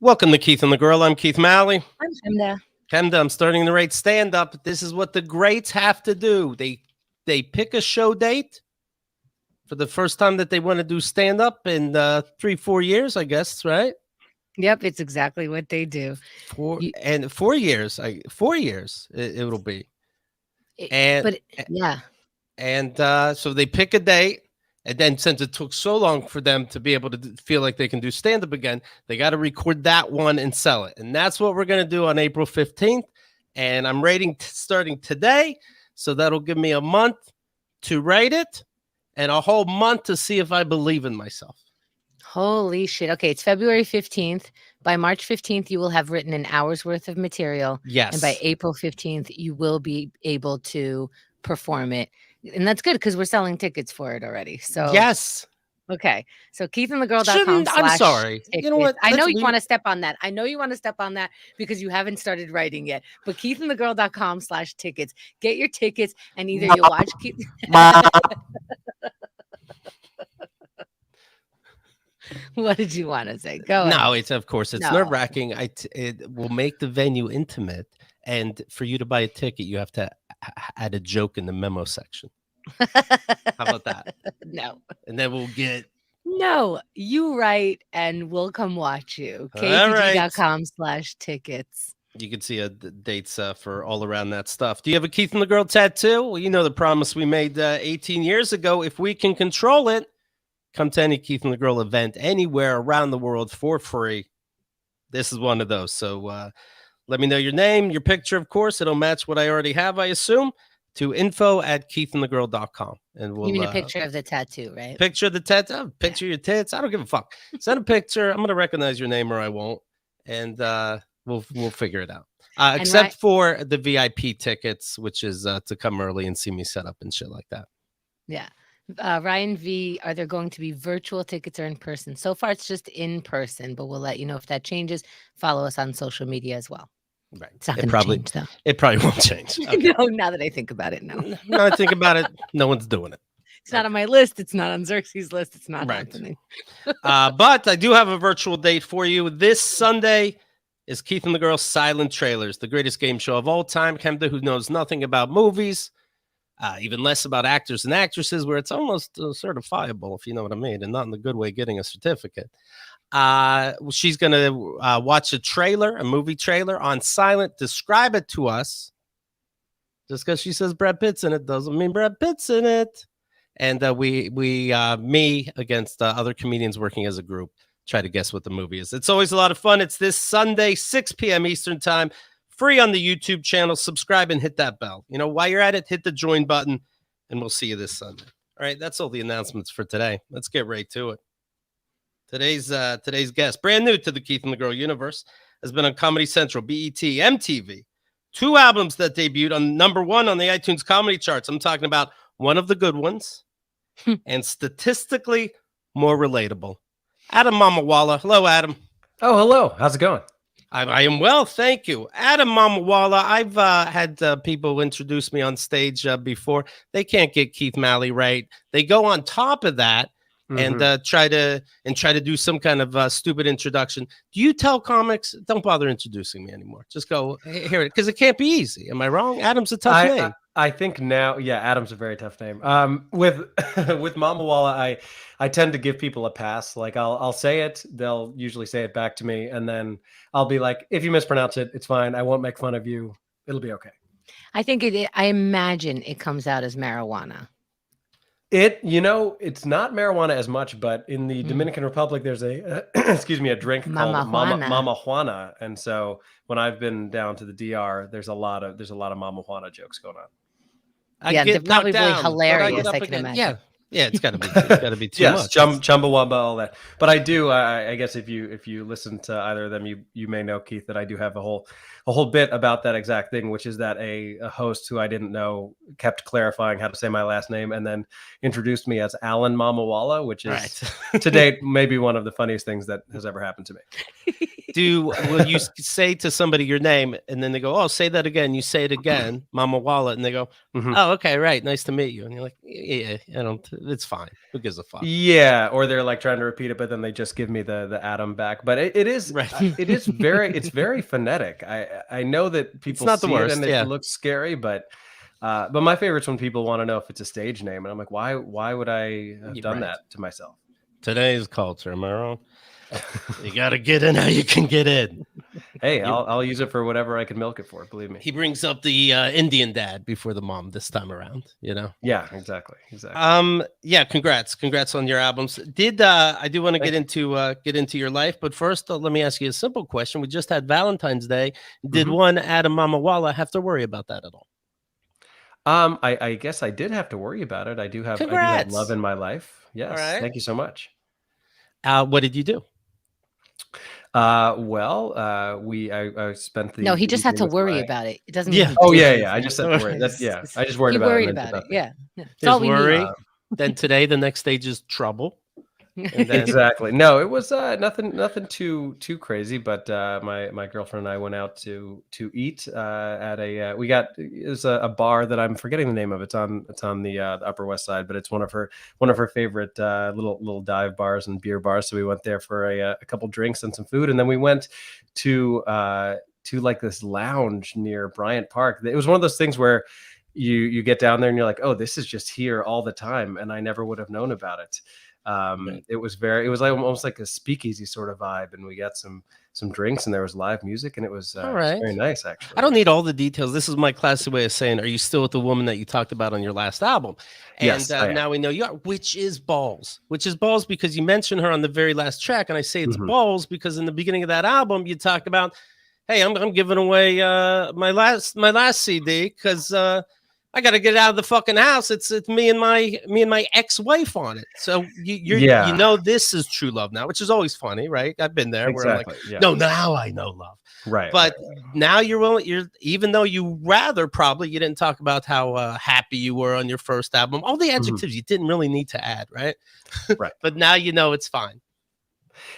Welcome to Keith and the Girl. I'm Keith Malley. I'm Kemda. Kemda, I'm starting to rate stand-up. This is what the greats have to do. They pick a show date for the first time that they want to do stand-up in 3-4 years, I guess, right? Yep, it's exactly what they do. 4 years. 4 years it'll be. And so they pick a date. And then since it took so long for them to be able to feel like they can do stand-up again, they got to record that one and sell it. And that's what we're going to do on April 15th. And I'm rating starting today. So that'll give me a month to rate it and a whole month to see if I believe in myself. Holy shit. Okay, it's February 15th. By March 15th, you will have written an hour's worth of material. Yes. And by April 15th, you will be able to perform it. And that's good because we're selling tickets for it already. So yes. Okay. So KeithandtheGirl.com. I'm sorry. Tickets. You know what? I know you want to step on that. I know you want to step on that because you haven't started writing yet. But KeithandtheGirl.com/tickets. Get your tickets and either you watch Keith. What did you want to say? Go ahead. No, it's nerve-wracking. It will make the venue intimate. And for you to buy a ticket, you have to add a joke in the memo section. How about that? No. And then we'll get... No, you write and we'll come watch you. KATG.com/tickets. You can see dates for all around that stuff. Do you have a Keith and the Girl tattoo? Well, you know the promise we made 18 years ago. If we can control it, come to any Keith and the Girl event anywhere around the world for free. This is one of those. So let me know your name, your picture, of course. It'll match what I already have, I assume, to info@keithandtheGirl.com. And we'll, you mean a picture of the tattoo, right? Picture of the tattoo, picture your tits. I don't give a fuck. Send a picture. I'm going to recognize your name or I won't. And we'll figure it out. Except for the VIP tickets, which is to come early and see me set up and shit like that. Yeah. Ryan V, are there going to be virtual tickets or in person? So far, it's just in person, but we'll let you know if that changes. Follow us on social media as well. Right. It's not going to change, though. It probably won't change. Okay. No, now that I think about it, no. Now I think about it, no one's doing it. It's not on my list. It's not on Xerxes' list. It's not happening. But I do have a virtual date for you. This Sunday is Keith and the Girl Silent Trailers, the greatest game show of all time. Kemda, who knows nothing about movies, even less about actors and actresses, where it's almost certifiable, if you know what I mean, and not in the good way getting a certificate. She's going to watch a movie trailer on silent, describe it to us. Just because she says Brad Pitt's in it doesn't mean Brad Pitt's in it. And me against other comedians working as a group, try to guess what the movie is. It's always a lot of fun. It's this Sunday, 6 p.m. Eastern time, free on the YouTube channel. Subscribe and hit that bell. You know, while you're at it, hit the join button, and we'll see you this Sunday. All right, that's all the announcements for today. Let's get right to it. Today's guest, brand new to the Keith and the Girl universe, has been on Comedy Central, BET, MTV. 2 albums that debuted on #1 on the iTunes comedy charts. I'm talking about one of the good ones and statistically more relatable. Adam Mamawala. Hello, Adam. Oh, hello. How's it going? I am well, thank you. Adam Mamawala, I've had people introduce me on stage before. They can't get Keith Malley right. They go on top of that and try to do some kind of stupid introduction. Do you tell comics, don't bother introducing me anymore? Just go, hey, hear it, because it can't be easy. Am I wrong? Adam's a tough name. I think now, yeah, Adam's a very tough name. With Mamawala, I tend to give people a pass. Like I'll say it, they'll usually say it back to me, and then I'll be like, if you mispronounce it, it's fine. I won't make fun of you. It'll be okay. I imagine it comes out as marijuana. It's not marijuana as much, but in the Dominican Republic, there's a drink called Mama Juana, and so when I've been down to the DR, there's a lot of Mama Juana jokes going on. They're probably really hilarious. I can imagine. Yeah, it's got to be too much. Chumbawamba, all that. But I do. I guess if you listen to either of them, you may know, Keith, that I do have a whole bit about that exact thing, which is that a host who I didn't know kept clarifying how to say my last name and then introduced me as Alan Mamawala, which is to date maybe one of the funniest things that has ever happened to me. Will you say to somebody your name and then they go, oh, say that again? You say it again, Mamawala, and they go, Mhm. oh, okay, right, nice to meet you. And you're like, yeah, I don't. It's fine. Who gives a fuck? Yeah, or they're like trying to repeat it, but then they just give me the Adam back. But Right. it's very phonetic. I know that people not the see it worst, and it yeah. looks scary, but my favorite's when people want to know if it's a stage name, and I'm like, why would I have done Right. that to myself? Today's culture, am I wrong? You got to get in how you can get in. Hey, I'll use it for whatever I can milk it for. Believe me. He brings up the Indian dad before the mom this time around. Yeah, exactly. Yeah, congrats on your albums. I do want to get into your life, but first let me ask you a simple question. We just had Valentine's Day. Did one Adam Mamawala have to worry about that at all? I guess I did have to worry about it. I do have love in my life. Yes. All right. Thank you so much. What did you do? I spent the No, he just had to evening with worry my- about it. It doesn't Yeah. mean Oh he did yeah, anything. yeah. I just said to worry. That's yeah. I just He worried about it. worried and meant about it. nothing. Yeah. That's There's all we worry. need. Then today, the next stage is trouble. And then, Exactly. No, it was nothing too crazy. But my girlfriend and I went out to eat at a it was a bar that I'm forgetting the name of. It's on the Upper West Side, but it's one of her favorite little dive bars and beer bars. So we went there for a couple drinks and some food, and then we went to like this lounge near Bryant Park. It was one of those things where you get down there and you're like, oh, this is just here all the time, and I never would have known about it. It was like almost like a speakeasy sort of vibe, and we got some drinks and there was live music, and it was, all right. it was very nice actually. I don't need all the details. This is my classy way of saying, are you still with the woman that you talked about on your last album? And Yes, I am. now we know you are, which is balls because you mentioned her on the very last track, and I say it's Mhm. balls because in the beginning of that album you talk about, hey, I'm giving away my last CD because I got to get out of the fucking house. It's me and my ex-wife on it. So you know this is true love now, which is always funny, right? I've been there where I'm like, Exactly. Yeah. no, now I know love. Right. But right. now you're even though you didn't talk about how happy you were on your first album, all the adjectives you didn't really need to add, right? Right. But now you know it's fine.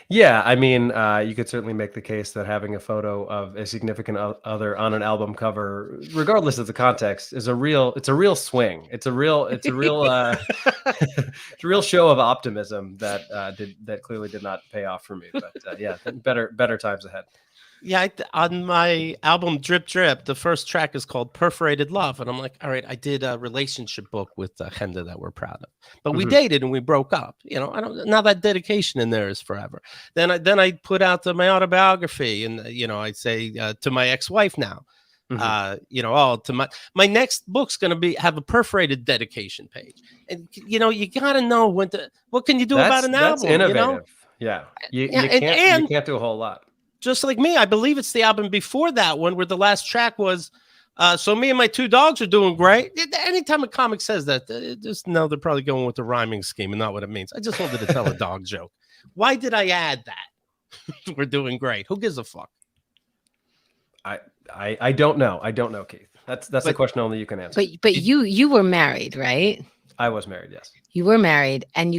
Yeah, I mean, you could certainly make the case that having a photo of a significant other on an album cover, regardless of the context, is a real swing. It's a real it's a real show of optimism that clearly did not pay off for me. But yeah, better times ahead. Yeah, on my album Drip Drip, the first track is called Perforated Love. And I'm like, all right, I did a relationship book with Henda that we're proud of. But we dated and we broke up. Now that dedication in there is forever. Then I put out my autobiography, and I say to my ex-wife now. To my next book's going to have a perforated dedication page. And you got to know what can you do about an album? That's innovative. Yeah. You can't do a whole lot. Just like me, I believe it's the album before that one where the last track was, so me and my two dogs are doing great. Anytime a comic says that, just know they're probably going with the rhyming scheme and not what it means. I just wanted to tell a dog joke. Why did I add that? We're doing great. Who gives a fuck? I don't know. I don't know, Keith. That's a question only you can answer. But you were married, right? I was married, yes. You were married, and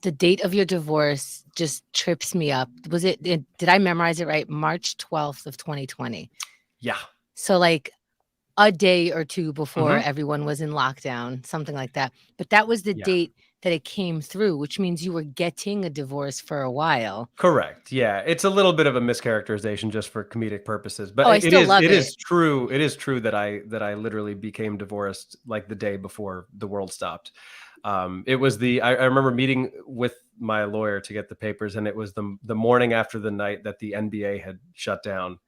the date of your divorce just trips me up. Did I memorize it right? March 12th of 2020. Yeah. So like a day or two before everyone was in lockdown, something like that. But that was the date that it came through, which means you were getting a divorce for a while. Correct. Yeah. It's a little bit of a mischaracterization just for comedic purposes, but I still love it. It is true. It is true that I literally became divorced like the day before the world stopped. It was I remember meeting with my lawyer to get the papers, and it was the morning after the night that the NBA had shut down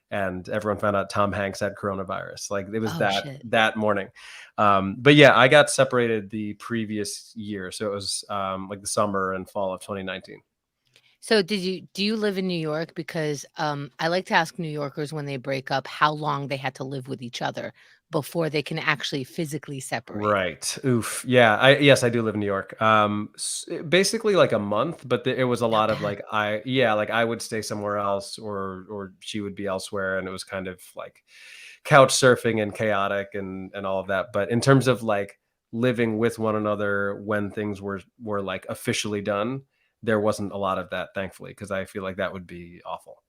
and everyone found out Tom Hanks had coronavirus. Like it was that morning. But yeah, I got separated the previous year. So it was like the summer and fall of 2019. So do you live in New York? Because I like to ask New Yorkers when they break up how long they had to live with each other before they can actually physically separate. Right. Oof. Yeah. Yes, I do live in New York. Basically like a month, but it was a lot of like I would stay somewhere else, or she would be elsewhere, and it was kind of like couch surfing and chaotic and all of that. But in terms of like living with one another when things were like officially done, there wasn't a lot of that, thankfully, because I feel like that would be awful.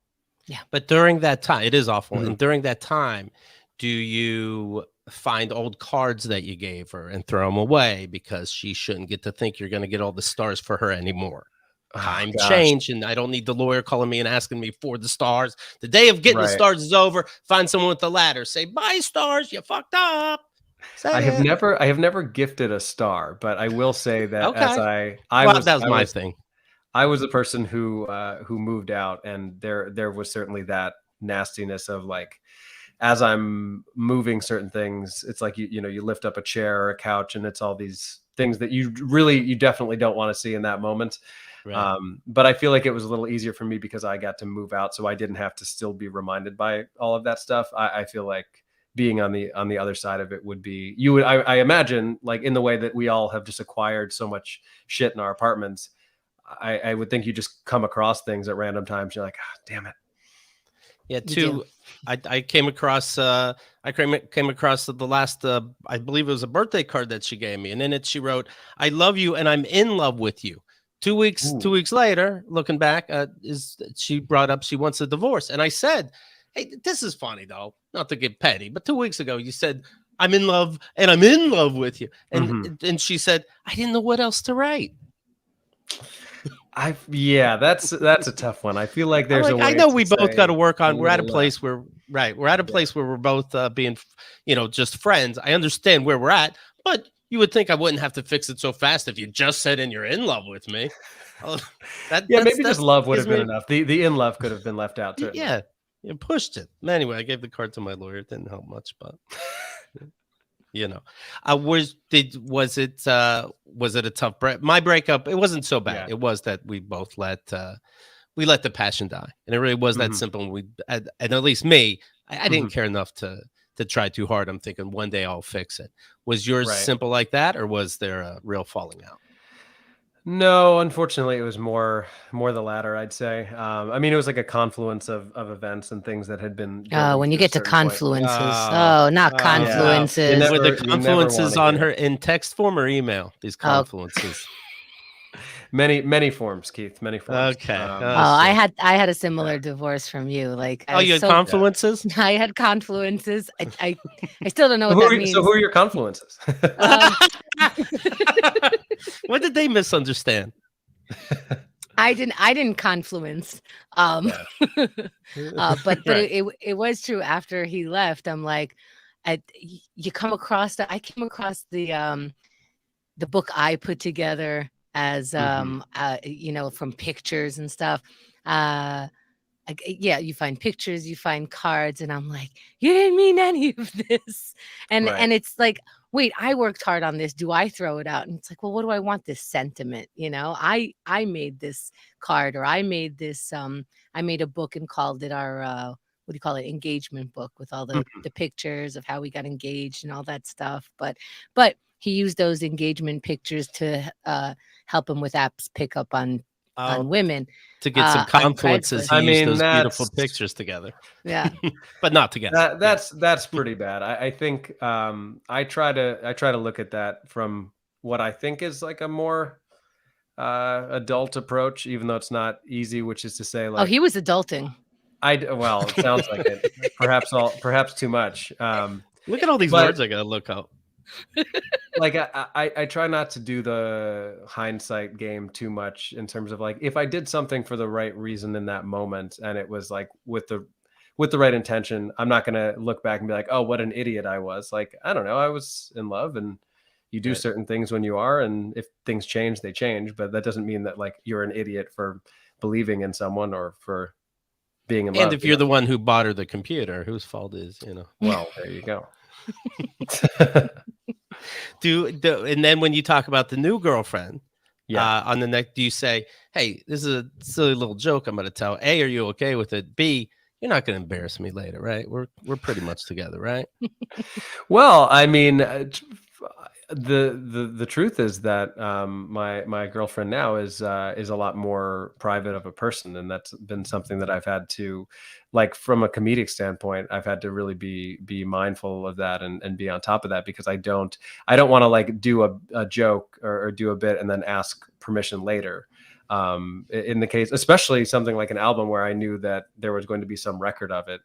Yeah. But during that time, it is awful. Mhm. And during that time, do you find old cards that you gave her and throw them away because she shouldn't get to think you're going to get all the stars for her anymore? Time Gosh. changed, and I don't need the lawyer calling me and asking me for the stars. The day of getting the Right. stars is over. Find someone with the ladder. Say, bye, stars. You fucked up. Say I have it. never gifted a star, but I will say that Okay. as That was my thing. I was the person who moved out, and there was certainly that nastiness of like, as I'm moving certain things, it's like you know you lift up a chair or a couch, and it's all these things that you definitely don't want to see in that moment. Right. But I feel like it was a little easier for me because I got to move out, so I didn't have to still be reminded by all of that stuff. I feel like being on the other side of it would be, I imagine, like in the way that we all have just acquired so much shit in our apartments. I would think you just come across things at random times. You're like, oh, damn it. Yeah, You do. I came across the last I believe it was a birthday card that she gave me, and in it she wrote, "I love you and I'm in love with you." 2 weeks Ooh. 2 weeks later, looking back, she brought up she wants a divorce, and I said, "Hey, this is funny though, not to get petty, but 2 weeks ago you said I'm in love and I'm in love with you," and she said, "I didn't know what else to write." That's a tough one. I feel like there's a way. I know we to both say got to work on. a We're at a little place where we're at a place where we're both being, just friends. I understand where we're at, but you would think I wouldn't have to fix it so fast if you just said and you're in love with me. Oh, maybe just love would gives have been me- enough. The in love could have been left out too. Yeah, you pushed it. Anyway, I gave the card to my lawyer. It didn't help much, but was it a tough break? My breakup, it wasn't so bad. Yeah. It was that we both let the passion die, and it really was that Mhm. simple. And at least me, I didn't Mhm. care enough to try too hard. I'm thinking one day I'll fix it. Was yours Right. simple like that, or was there a real falling out? No, unfortunately, it was more the latter, I'd say. I mean, it was like a confluence of events and things that had been. building When you to a get to certain point. confluences. Oh, Oh, not oh, confluences. You never- Were the you never confluences wanna on hear her in text form or email? These Oh. confluences. Many forms, Keith. Many forms. Okay. Oh, I see. had a similar divorce from you. Like, I Oh, was you had so confluences? I had confluences. I still don't know what that means. So who are your confluences? Um, What did they misunderstand? I didn't confluence. But Right. it was true. After he left, I'm like, you come across I came across the book I put together as from pictures and stuff. You find pictures, you find cards, and I'm like, you didn't mean any of this. And Right. it's like, wait, I worked hard on this. Do I throw it out? And it's like, well, what do I want this sentiment? I made this card, or I made this I made a book and called it our what do you call it? Engagement book, with all the pictures of how we got engaged and all that stuff. But he used those engagement pictures to help him with apps pickup on women. To get some on confluences, Craigslist. he used those beautiful that's- pictures together, Yeah. but not together. That's pretty bad. I think I try to look at that from what I think is like a more adult approach, even though it's not easy. Which is to say, like, Oh, he was adulting. well, it sounds like it. Perhaps too much. Look at all these but- words I gotta look up. Like I try not to do the hindsight game too much, in terms of like, if I did something for the right reason in that moment and it was like with the right intention, I'm not gonna look back and be like, oh, what an idiot I was. Like, I don't know, I was in love, and you do Right. certain things when you are, and if things change, they change. But that doesn't mean that like you're an idiot for believing in someone or for being in love. And if you're the one who bought her the computer, whose fault is, well, there you go. And then when you talk about the new girlfriend, Yeah. on the neck, do you say, hey, this is a silly little joke I'm going to tell? A, are you okay with it? B, you're not going to embarrass me later, right? We're pretty much together, right? Well, I mean, the truth is that my girlfriend now is a lot more private of a person, and that's been something that I've had to, like, from a comedic standpoint, I've had to really be mindful of that and be on top of that, because I don't want to like do a joke or do a bit and then ask permission later. In the case, especially something like an album where I knew that there was going to be some record of it,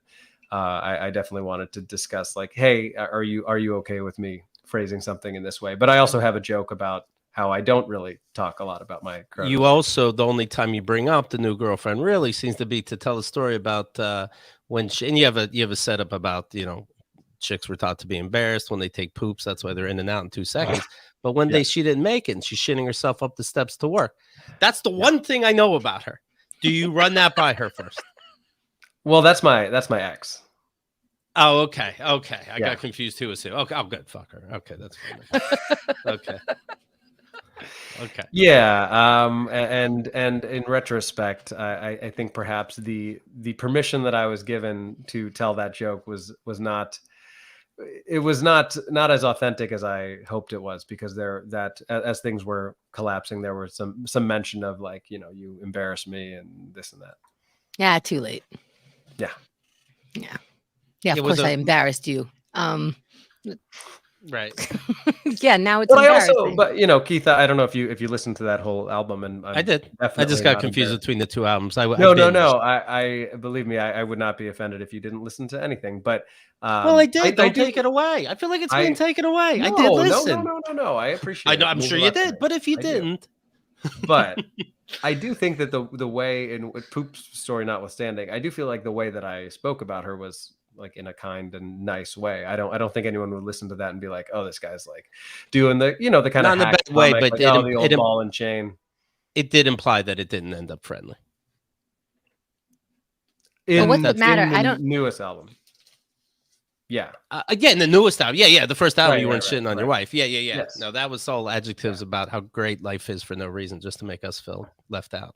I definitely wanted to discuss like, hey, are you okay with me phrasing something in this way? But I also have a joke about how I don't really talk a lot about my current You also, the only time you bring up the new girlfriend really seems to be to tell a story about when she, and you have a setup about, chicks were taught to be embarrassed when they take poops. That's why they're in and out in 2 seconds. But when she didn't make it and she's shitting herself up the steps to work. That's the one thing I know about her. Do you run that by her first? Well, that's my ex. Oh, okay. I got confused who was who. Okay. Oh, good. Fuck her. Okay. That's fine. Okay. Okay. Yeah. And in retrospect, I think perhaps the permission that I was given to tell that joke was not as authentic as I hoped it was, because as things were collapsing, there was some mention of like, you embarrassed me and this and that. Yeah, too late. Yeah. Of course I embarrassed you. Right. Yeah, now it's embarrassing. But Keith, I don't know if you listened to that whole album, and I did. I just got confused between the two albums. No. I believe me, I would not be offended if you didn't listen to anything. But well, I did. Don't take it away. I feel like it's being taken away. I did listen. No. I appreciate it. I'm sure you did. But if you didn't, but I do think that the way, in Poop's story notwithstanding, I do feel like the way that I spoke about her was like in a kind and nice way. I don't think anyone would listen to that and be like, oh, this guy's like doing the the kind of not in a bad way, but like, the old ball and chain. It did imply that it didn't end up friendly. But what's the matter? I don't. Newest album. Yeah. Again, the newest album. Yeah. The first album, you weren't shitting on your wife. Yeah. Yes. No, that was all adjectives about how great life is for no reason, just to make us feel left out.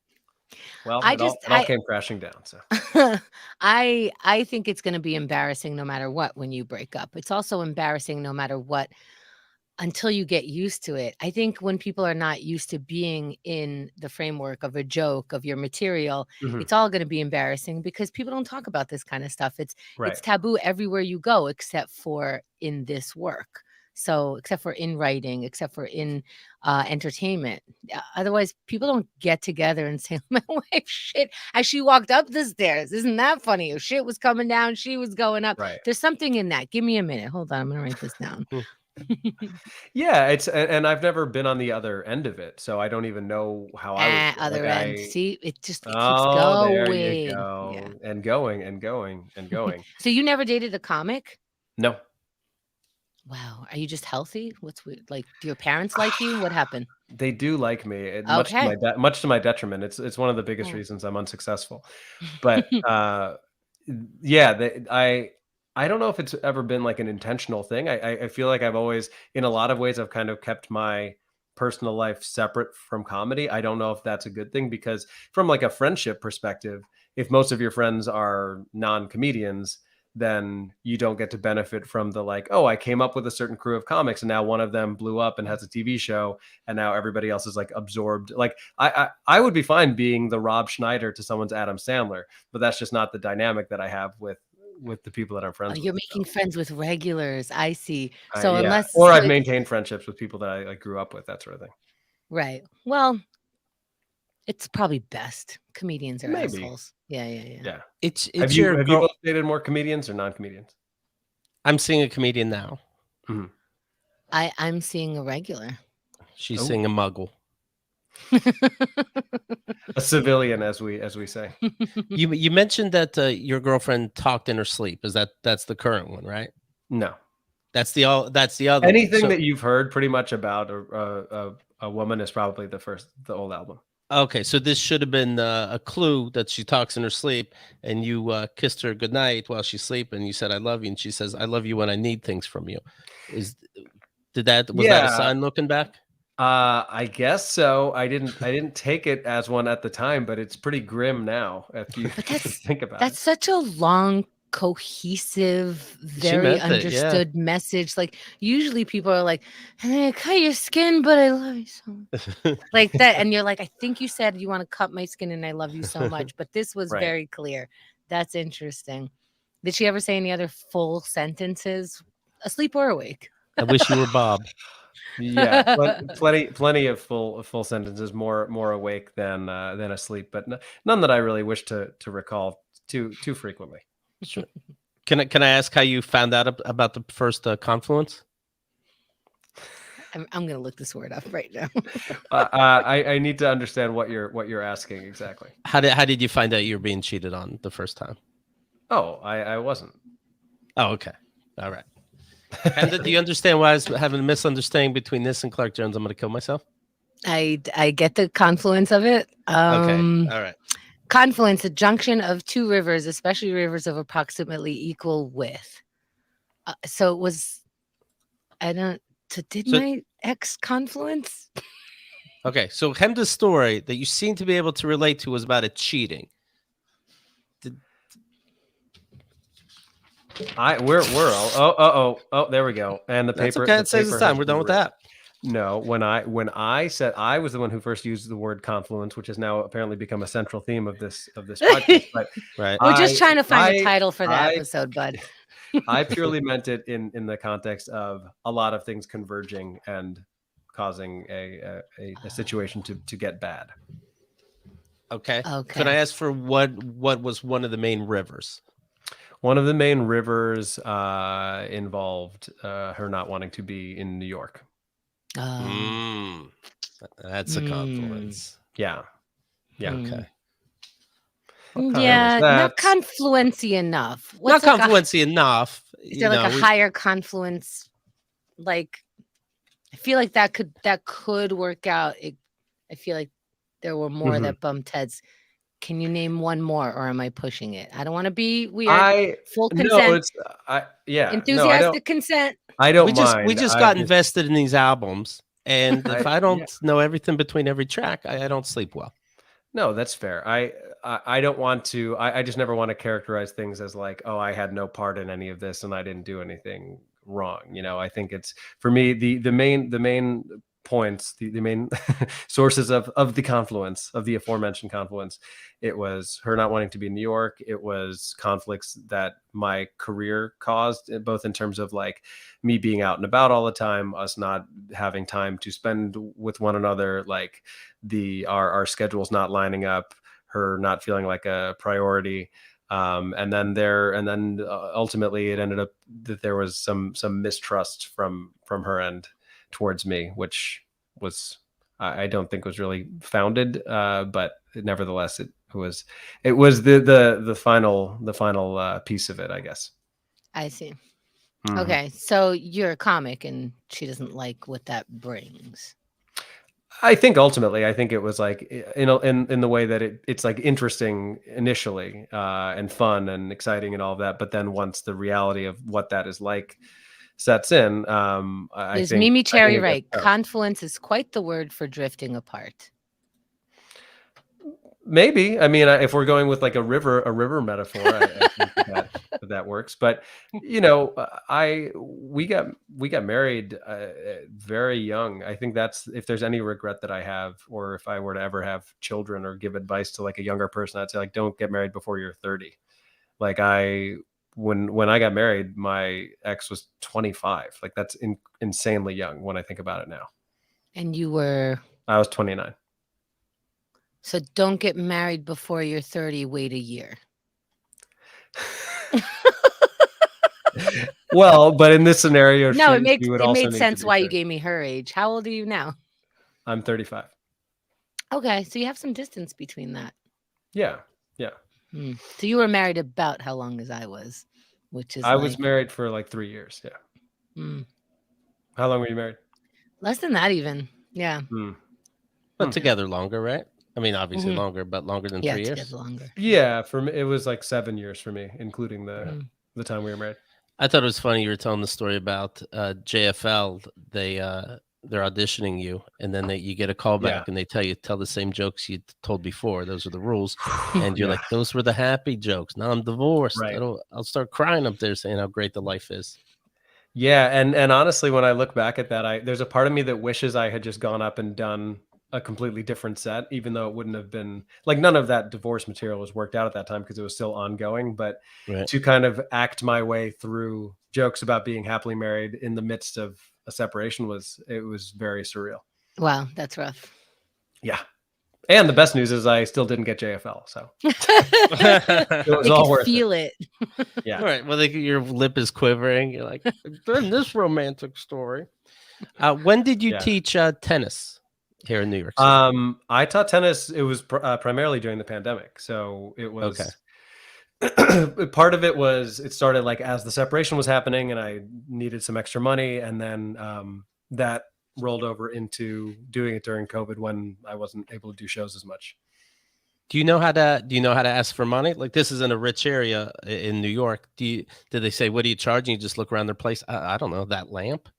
Well, it all came crashing down. So I think it's going to be embarrassing no matter what when you break up. It's also embarrassing no matter what until you get used to it. I think when people are not used to being in the framework of a joke, of your material, it's all going to be embarrassing because people don't talk about this kind of stuff. It's taboo everywhere you go, except for in this work. So except for in writing, except for in entertainment. Otherwise, people don't get together and say, my wife shit as she walked up the stairs. Isn't that funny? If shit was coming down, she was going up. Right. There's something in that. Give me a minute. Hold on. I'm going to write this down. Yeah, and I've never been on the other end of it, so I don't even know how I would other end. See, it just keeps going. There you go. Yeah. And going. So you never dated a comic? No. Wow. Are you just healthy? What's weird? Like, do your parents like you? What happened? They do like me, much to my detriment. It's one of the biggest reasons I'm unsuccessful. But I don't know if it's ever been like an intentional thing. I feel like I've always, in a lot of ways, I've kind of kept my personal life separate from comedy. I don't know if that's a good thing, because from like a friendship perspective, if most of your friends are non-comedians, then you don't get to benefit from the like, oh, I came up with a certain crew of comics and now one of them blew up and has a TV show and now everybody else is like absorbed. Like I would be fine being the Rob Schneider to someone's Adam Sandler, but that's just not the dynamic that I have with the people that I'm friends with. You're making friends with regulars. I see. So I've maintained friendships with people that I grew up with, that sort of thing. Right. Well, it's probably best. Comedians are assholes. Yeah. Have you both dated more comedians or non-comedians? I'm seeing a comedian now. Mm-hmm. I'm seeing a regular. She's seeing a muggle. A civilian, as we say. You mentioned that your girlfriend talked in her sleep. That's the current one, right? No, that's the other. Anything that you've heard pretty much about a woman is probably the old album. Okay, so this should have been a clue that she talks in her sleep, and you kissed her goodnight while she's sleeping. You said, "I love you," and she says, "I love you when I need things from you." Was that a sign looking back? I guess so. I didn't take it as one at the time, but it's pretty grim now if you think about it. That's such a long, cohesive, very understood message. Like usually people are like, "I cut your skin, but I love you so much." Like that, and you're like, "I think you said you want to cut my skin, and I love you so much." But this was very clear. That's interesting. Did she ever say any other full sentences, asleep or awake? I wish you were Bob. Yeah, plenty of full sentences, more awake than asleep, but none that I really wish to recall too frequently. Sure. Can I ask how you found out about the first Confluence? I'm gonna look this word up right now. I need to understand what you're asking exactly. How did you find out you were being cheated on the first time? Oh, I wasn't. Oh, okay, all right. And do you understand why I was having a misunderstanding between this and Clark Jones? I'm going to kill myself. I get the confluence of it. Okay, all right. Confluence, a junction of two rivers, especially rivers of approximately equal width. So it was. Did my ex confluence? Okay, so Hemda's story that you seem to be able to relate to was about a cheating. We're all there we go. And the paper. Okay, it says it's time. We're done with that. No, when I said I was the one who first used the word confluence, which has now apparently become a central theme of this podcast. But right, we're just trying to find a title for the episode, bud. I purely meant it in the context of a lot of things converging and causing a situation to get bad. Okay. Can I ask for what was one of the main rivers? One of the main rivers involved her not wanting to be in New York. That's a confluence. Yeah. Okay. Yeah, not confluency enough. Not confluency enough. Is there like a higher confluence? Like, I feel like that could work out. I feel like there were more that bumped heads. Can you name one more, or am I pushing it? I don't want to be weird. Full consent. Enthusiastic consent. I don't mind. We just got invested in these albums, and if I don't know everything between every track, I don't sleep well. No, that's fair. I don't want to. I just never want to characterize things as like, oh, I had no part in any of this, and I didn't do anything wrong. I think it's, for me, the main points, the main sources of the confluence, of the aforementioned confluence. It was her not wanting to be in New York. It was conflicts that my career caused, both in terms of like me being out and about all the time, us not having time to spend with one another, like our schedules not lining up, her not feeling like a priority. And then ultimately it ended up that there was some mistrust from her end towards me, which was, I don't think was really founded, but nevertheless it was the final piece of it, I guess. I see. Mm-hmm. Okay, so you're a comic, and she doesn't like what that brings. I think ultimately, it was like in the way that it's like interesting initially, and fun and exciting and all of that, but then once the reality of what that is like sets in, is Mimi Cherry right? Confluence is quite the word for drifting apart. Maybe. I mean, if we're going with like a river metaphor, I think that works. But we got married very young. I think that's, if there's any regret that I have, or if I were to ever have children or give advice to like a younger person, I'd say like, don't get married before you're 30. Like when I got married, my ex was 25. Like that's insanely young when I think about it now. And you were? I was 29. So don't get married before you're 30. Wait a year. Well, but in this scenario, no, it made sense why you gave me her age. How old are you now? I'm 35. Okay, so you have some distance between that. Yeah. So you were married about how long as I was, which is I was married for like 3 years. Yeah. How long were you married? Less than that, even. Yeah. But together longer, right? I mean, obviously longer, but longer than 3 years. Longer. Yeah, for me, it was like 7 years for me, including the time we were married. I thought it was funny you were telling the story about JFL. They're auditioning you, and then you get a call back, and they tell the same jokes you told before. Those are the rules, and you're like, those were the happy jokes. Now I'm divorced. Right. I'll start crying up there saying how great the life is. Yeah, and honestly, when I look back at that, there's a part of me that wishes I had just gone up and done a completely different set, even though it wouldn't have been like, none of that divorce material was worked out at that time because it was still ongoing, but to kind of act my way through jokes about being happily married in the midst of a separation it was very surreal. Wow, that's rough. Yeah. And the best news is I still didn't get JFL. So It was all worth feel it. yeah. All right. Well, your lip is quivering. You're like, in this romantic story. When did you teach tennis here in New York City? I taught tennis. It was primarily during the pandemic. So it was part of it was it started like as the separation was happening and I needed some extra money. And then that rolled over into doing it during COVID when I wasn't able to do shows as much. Do you know how to ask for money? Like, this is in a rich area in New York. Did they say, what are you charging? You just look around their place. I don't know, that lamp.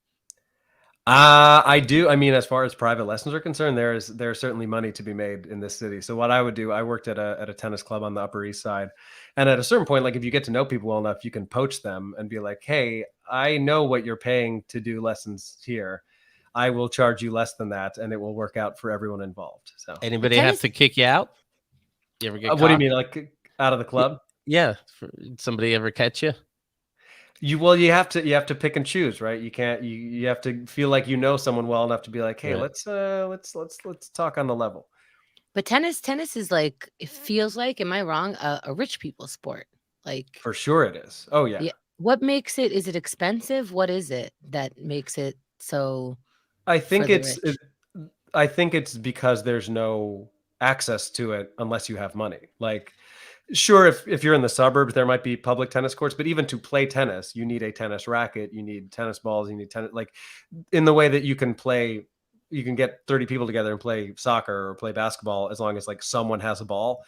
I do. I mean, as far as private lessons are concerned, there's certainly money to be made in this city. So what I would do, I worked at a tennis club on the Upper East Side. And at a certain point, like if you get to know people well enough, you can poach them and be like, hey, I know what you're paying to do lessons here. I will charge you less than that, and it will work out for everyone involved. So, anybody have to kick you out? You ever get what do you mean, like out of the club? Yeah. Somebody ever catch you? You have to pick and choose, right? You can't. You have to feel like you know someone well enough to be like, hey, let's talk on the level. But tennis is like, it feels like, am I wrong? A rich people sport, like for sure it is. Oh yeah. What makes it? Is it expensive? What is it that makes it so? I think it's because there's no access to it unless you have money. Like, sure, if you're in the suburbs, there might be public tennis courts, but even to play tennis, you need a tennis racket, you need tennis balls, you need tennis, like in the way that you can get 30 people together and play soccer or play basketball as long as like someone has a ball.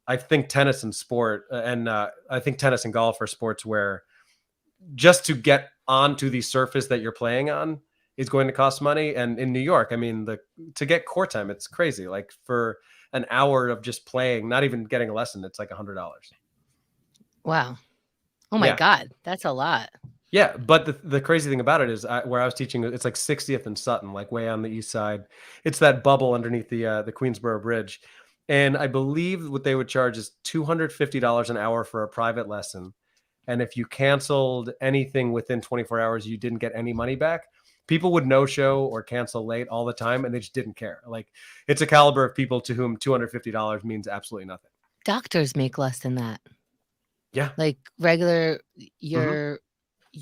I think tennis and I think tennis and golf are sports where just to get onto the surface that you're playing on is going to cost money. And in New York, I mean, to get court time, it's crazy. Like for an hour of just playing, not even getting a lesson, it's like $100. Wow. Oh my God. That's a lot. Yeah. But the crazy thing about it is where I was teaching, it's like 60th and Sutton, like way on the east side. It's that bubble underneath the Queensboro Bridge. And I believe what they would charge is $250 an hour for a private lesson. And if you canceled anything within 24 hours, you didn't get any money back. People would no show or cancel late all the time, and they just didn't care. Like, it's a caliber of people to whom $250 means absolutely nothing. Doctors make less than that. Yeah. Like your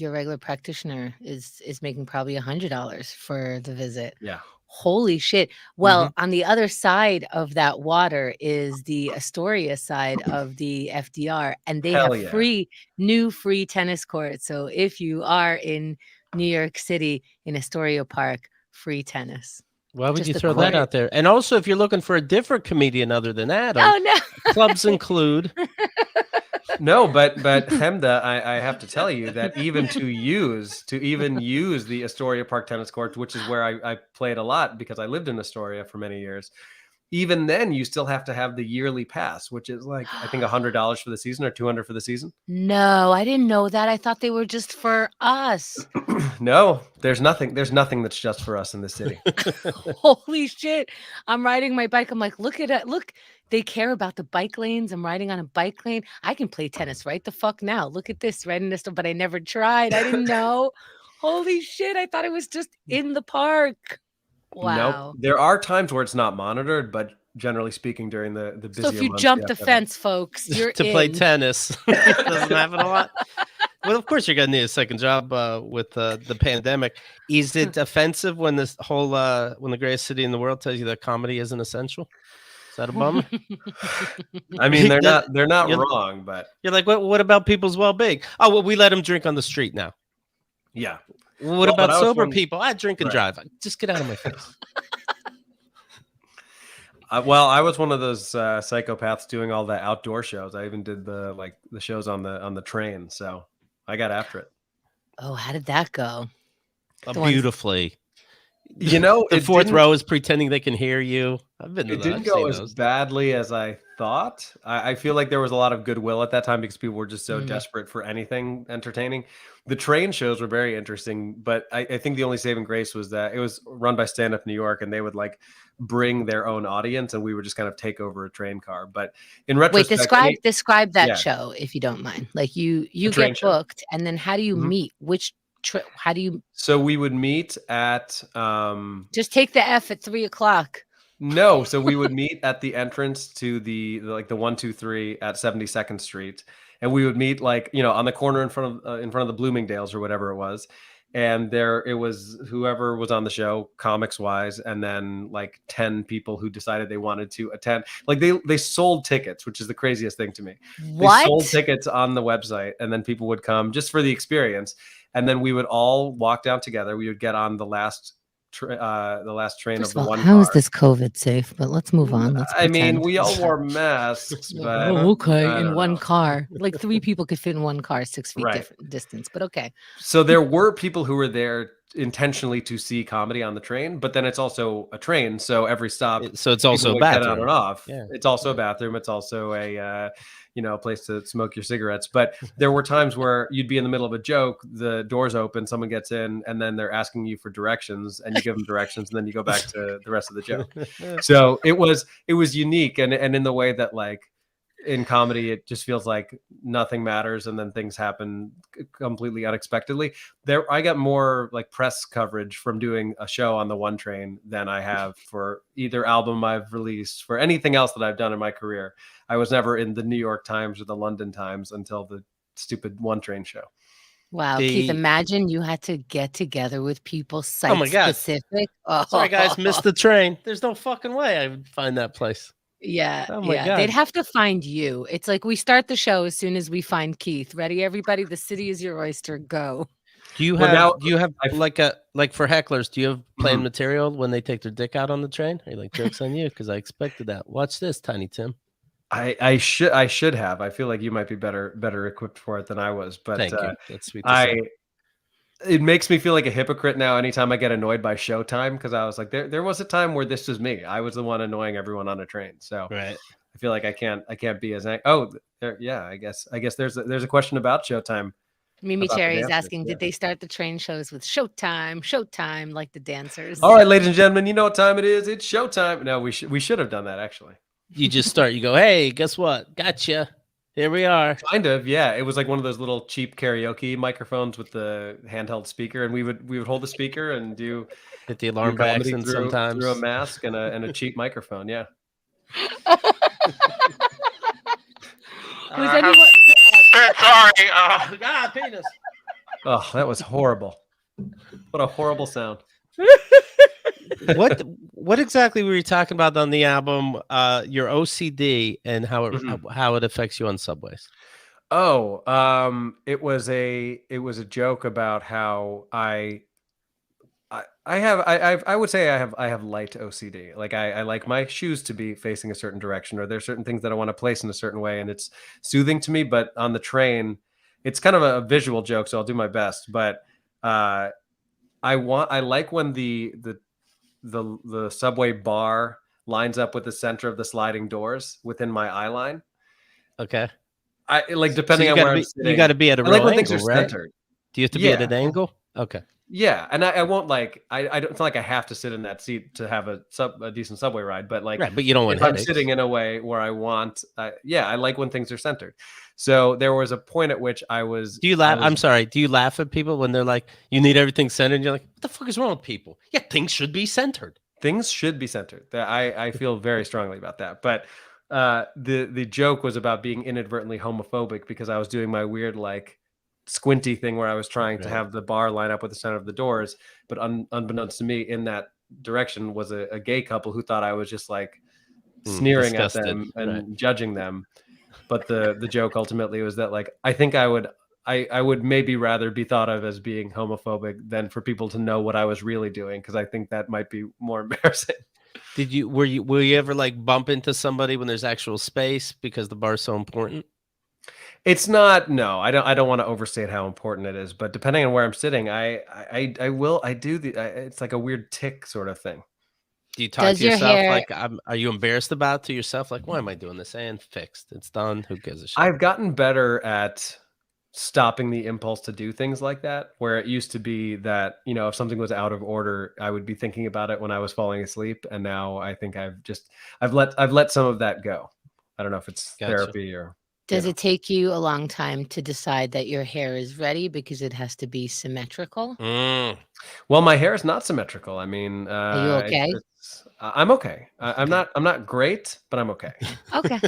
regular practitioner is making probably $100 for the visit. Yeah. Holy shit. Well, on the other side of that water is the Astoria side of the FDR, and they have free tennis courts. So if you are in New York City in Astoria Park, free tennis. Why would you throw that out there? And also, if you're looking for a different comedian other than Adam, clubs include. No, but Hemda, I have to tell you that even to use the Astoria Park tennis court, which is where I played a lot because I lived in Astoria for many years, even then you still have to have the yearly pass, which is like, I think $100 for the season or $200 for the season. No, I didn't know that. I thought they were just for us. No, there's nothing that's just for us in this city. Holy shit. I'm riding my bike. I'm like, look at it. Look, they care about the bike lanes. I'm riding on a bike lane. I can play tennis right the fuck now. Look at this, right in this, but I never tried. I didn't know. Holy shit. I thought it was just in the park. Wow. Nope. There are times where it's not monitored, but generally speaking, during the busier months. So if you months, jump the fence, folks, you're to play tennis. Doesn't happen a lot. Well, of course, you're going to need a second job with the pandemic. Is it offensive when this whole when the greatest city in the world tells you that comedy isn't essential? Is that a bummer? I mean, they're not wrong, but you're like, what about people's well-being? Oh, well, we let them drink on the street now. Yeah. What about sober people? I drink and drive. Just get out of my face. Well, I was one of those psychopaths doing all the outdoor shows. I even did the shows on the train. So I got after it. Oh, how did that go? Beautifully. You know, the fourth row is pretending they can hear you. I've been. It didn't go as badly as I thought. I feel like there was a lot of goodwill at that time because people were just so desperate for anything entertaining. The train shows were very interesting, but I think the only saving grace was that it was run by Stand Up New York, and they would like bring their own audience, and we would just kind of take over a train car. But in retrospect, describe that show if you don't mind. Like you get booked, and then how do you meet? Which How do you So we would meet at just take the F at 3:00? no, so we would meet at the entrance to the 123 at 72nd Street, and we would meet like on the corner in front of the Bloomingdale's or whatever it was, and there it was whoever was on the show comics wise, and then like 10 people who decided they wanted to attend. Like they sold tickets, which is the craziest thing to me. They sold What? tickets on the website, and then people would come just for the experience, and then we would all walk down together. We would get on the last train First of the of all, one how car. is this COVID safe? But let's move on. Let's I mean, pretend. we all wore masks, but Oh, okay. I In don't one know. car, like 3 people could fit in one car, 6 feet Right. different distance. But okay. So there were people who were there intentionally to see comedy on the train, but then it's also a train, so every stop So it's people also a would get on bathroom. and off. Yeah. It's also a bathroom. It's also a place to smoke your cigarettes. But there were times where you'd be in the middle of a joke, the doors open, someone gets in, and then they're asking you for directions, and you give them directions, and then you go back to the rest of the joke. So it was unique, and in the way that like in comedy it just feels like nothing matters and then things happen completely unexpectedly. There I got more like press coverage from doing a show on the one train than I have for either album I've released, for anything else that I've done in my career. I was never in the New York Times or the London Times until the stupid one train show. Wow, Keith, imagine you had to get together with people Oh my God. site-specific. Sorry, guys, missed the train. There's no fucking way I would find that place. Yeah, Oh my yeah. God. They'd have to find you. It's like we start the show as soon as we find Keith. Ready, everybody? The city is your oyster. Go. Do you Well, have now like for hecklers, do you have planned Mhm. material when they take their dick out on the train? Are you like, joke's on you? Because I expected that. Watch this, Tiny Tim. I should have. I feel like you might be better equipped for it than I was, but Thank you. That's sweet to say. it makes me feel like a hypocrite now anytime I get annoyed by Showtime, because I was like, there was a time where this was me. I was the one annoying everyone on a train. So Right. I feel like I can't be as yeah. I guess there's a question about Showtime. Mimi About the Cherry is dancers, asking, yeah. did they start the train shows with Showtime, like the dancers? All right, ladies and gentlemen, you know what time it is. It's showtime. No, we should have done that actually. You just start, you go, hey, guess what? Gotcha. Here we are. Kind of, yeah. It was like one of those little cheap karaoke microphones with the handheld speaker, and we would hold the speaker and do Hit the alarm by comedy accident through sometimes. a mask and a cheap microphone. Yeah. Was anyone? Sorry. God, penis. Oh, that was horrible. What a horrible sound. What exactly were you talking about on the album? Your OCD and how it affects you on subways. Oh, it was a joke about how I would say I have light OCD. Like I like my shoes to be facing a certain direction, or there's certain things that I want to place in a certain way, and it's soothing to me. But on the train, it's kind of a visual joke, so I'll do my best. But I like when the subway bar lines up with the center of the sliding doors within my eye line. Okay. I like depending on where I'm sitting. You got to be at a I like real when things angle, are right? centered. Do you have to be at an angle? Okay. Yeah, and I won't like I don't. It's not like I have to sit in that seat to have a decent subway ride, but like, right, but you don't want if I'm headaches. sitting in a way where I want, I like when things are centered. So there was a point at which I was. Do you laugh? I'm sorry. Do you laugh at people when they're like, "You need everything centered"? And you're like, "What the fuck is wrong with people?" Yeah, things should be centered. Things should be centered. I feel very strongly about that. But the joke was about being inadvertently homophobic because I was doing my weird like squinty thing where I was trying to have the bar line up with the center of the doors, but unbeknownst to me, in that direction was a gay couple who thought I was just like sneering disgusted. at them and judging them. But the joke ultimately was that like I think I would maybe rather be thought of as being homophobic than for people to know what I was really doing, because I think that might be more embarrassing. Will you ever like bump into somebody when there's actual space because the bar's so important? It's not. No, I don't want to overstate how important it is, but depending on where I'm sitting, I do it's like a weird tick sort of thing. Do you talk to yourself like, are you embarrassed about to yourself? Like, why am I doing this? And fixed. It's done. Who gives a shit? I've gotten better at stopping the impulse to do things like that, where it used to be that, if something was out of order, I would be thinking about it when I was falling asleep. And now I think I've let some of that go. I don't know if it's therapy or Does know. it take you a long time to decide that your hair is ready because it has to be symmetrical? Well, my hair is not symmetrical. I mean, Are you okay? I'm okay. I'm Okay. not great, but I'm okay. Okay.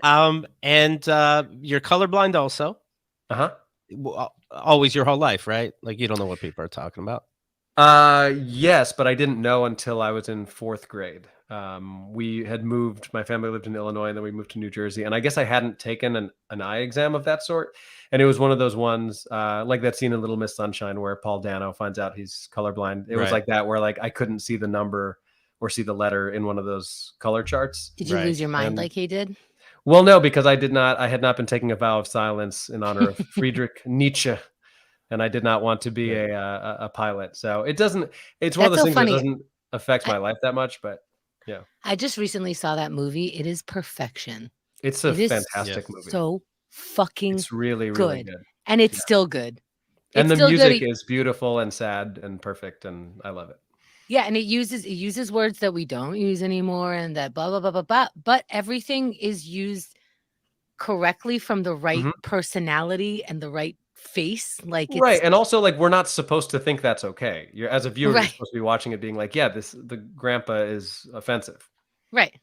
And you're colorblind also. Uh-huh. Always your whole life, right? Like you don't know what people are talking about. Yes, but I didn't know until I was in 4th grade. We had moved, my family lived in Illinois, and then we moved to New Jersey. And I guess I hadn't taken an eye exam of that sort. And it was one of those ones, like that scene in Little Miss Sunshine where Paul Dano finds out he's colorblind. It was Right. like that, where like I couldn't see the number or see the letter in one of those color charts. Did you Right. lose your mind And like he did? well, no, because I had not been taking a vow of silence in honor of Friedrich Nietzsche. And I did not want to be a pilot. So it's one of That's those so things that funny. doesn't affect I my life that much, but yeah, I just recently saw that movie. It is perfection. it's a It is fantastic Yeah. movie. so fucking It's really, really good. good. And it's Yeah. still good. And It's the still good. music is beautiful and sad and perfect, and I love it. Yeah, and it uses words that we don't use anymore and that blah blah blah blah blah. But everything is used correctly from the right Mhm. personality and the right face. Like Right, it's and also, like, we're not supposed to think that's okay. You're as a viewer, you're right, supposed to be watching it being like, "Yeah, the grandpa is offensive." right.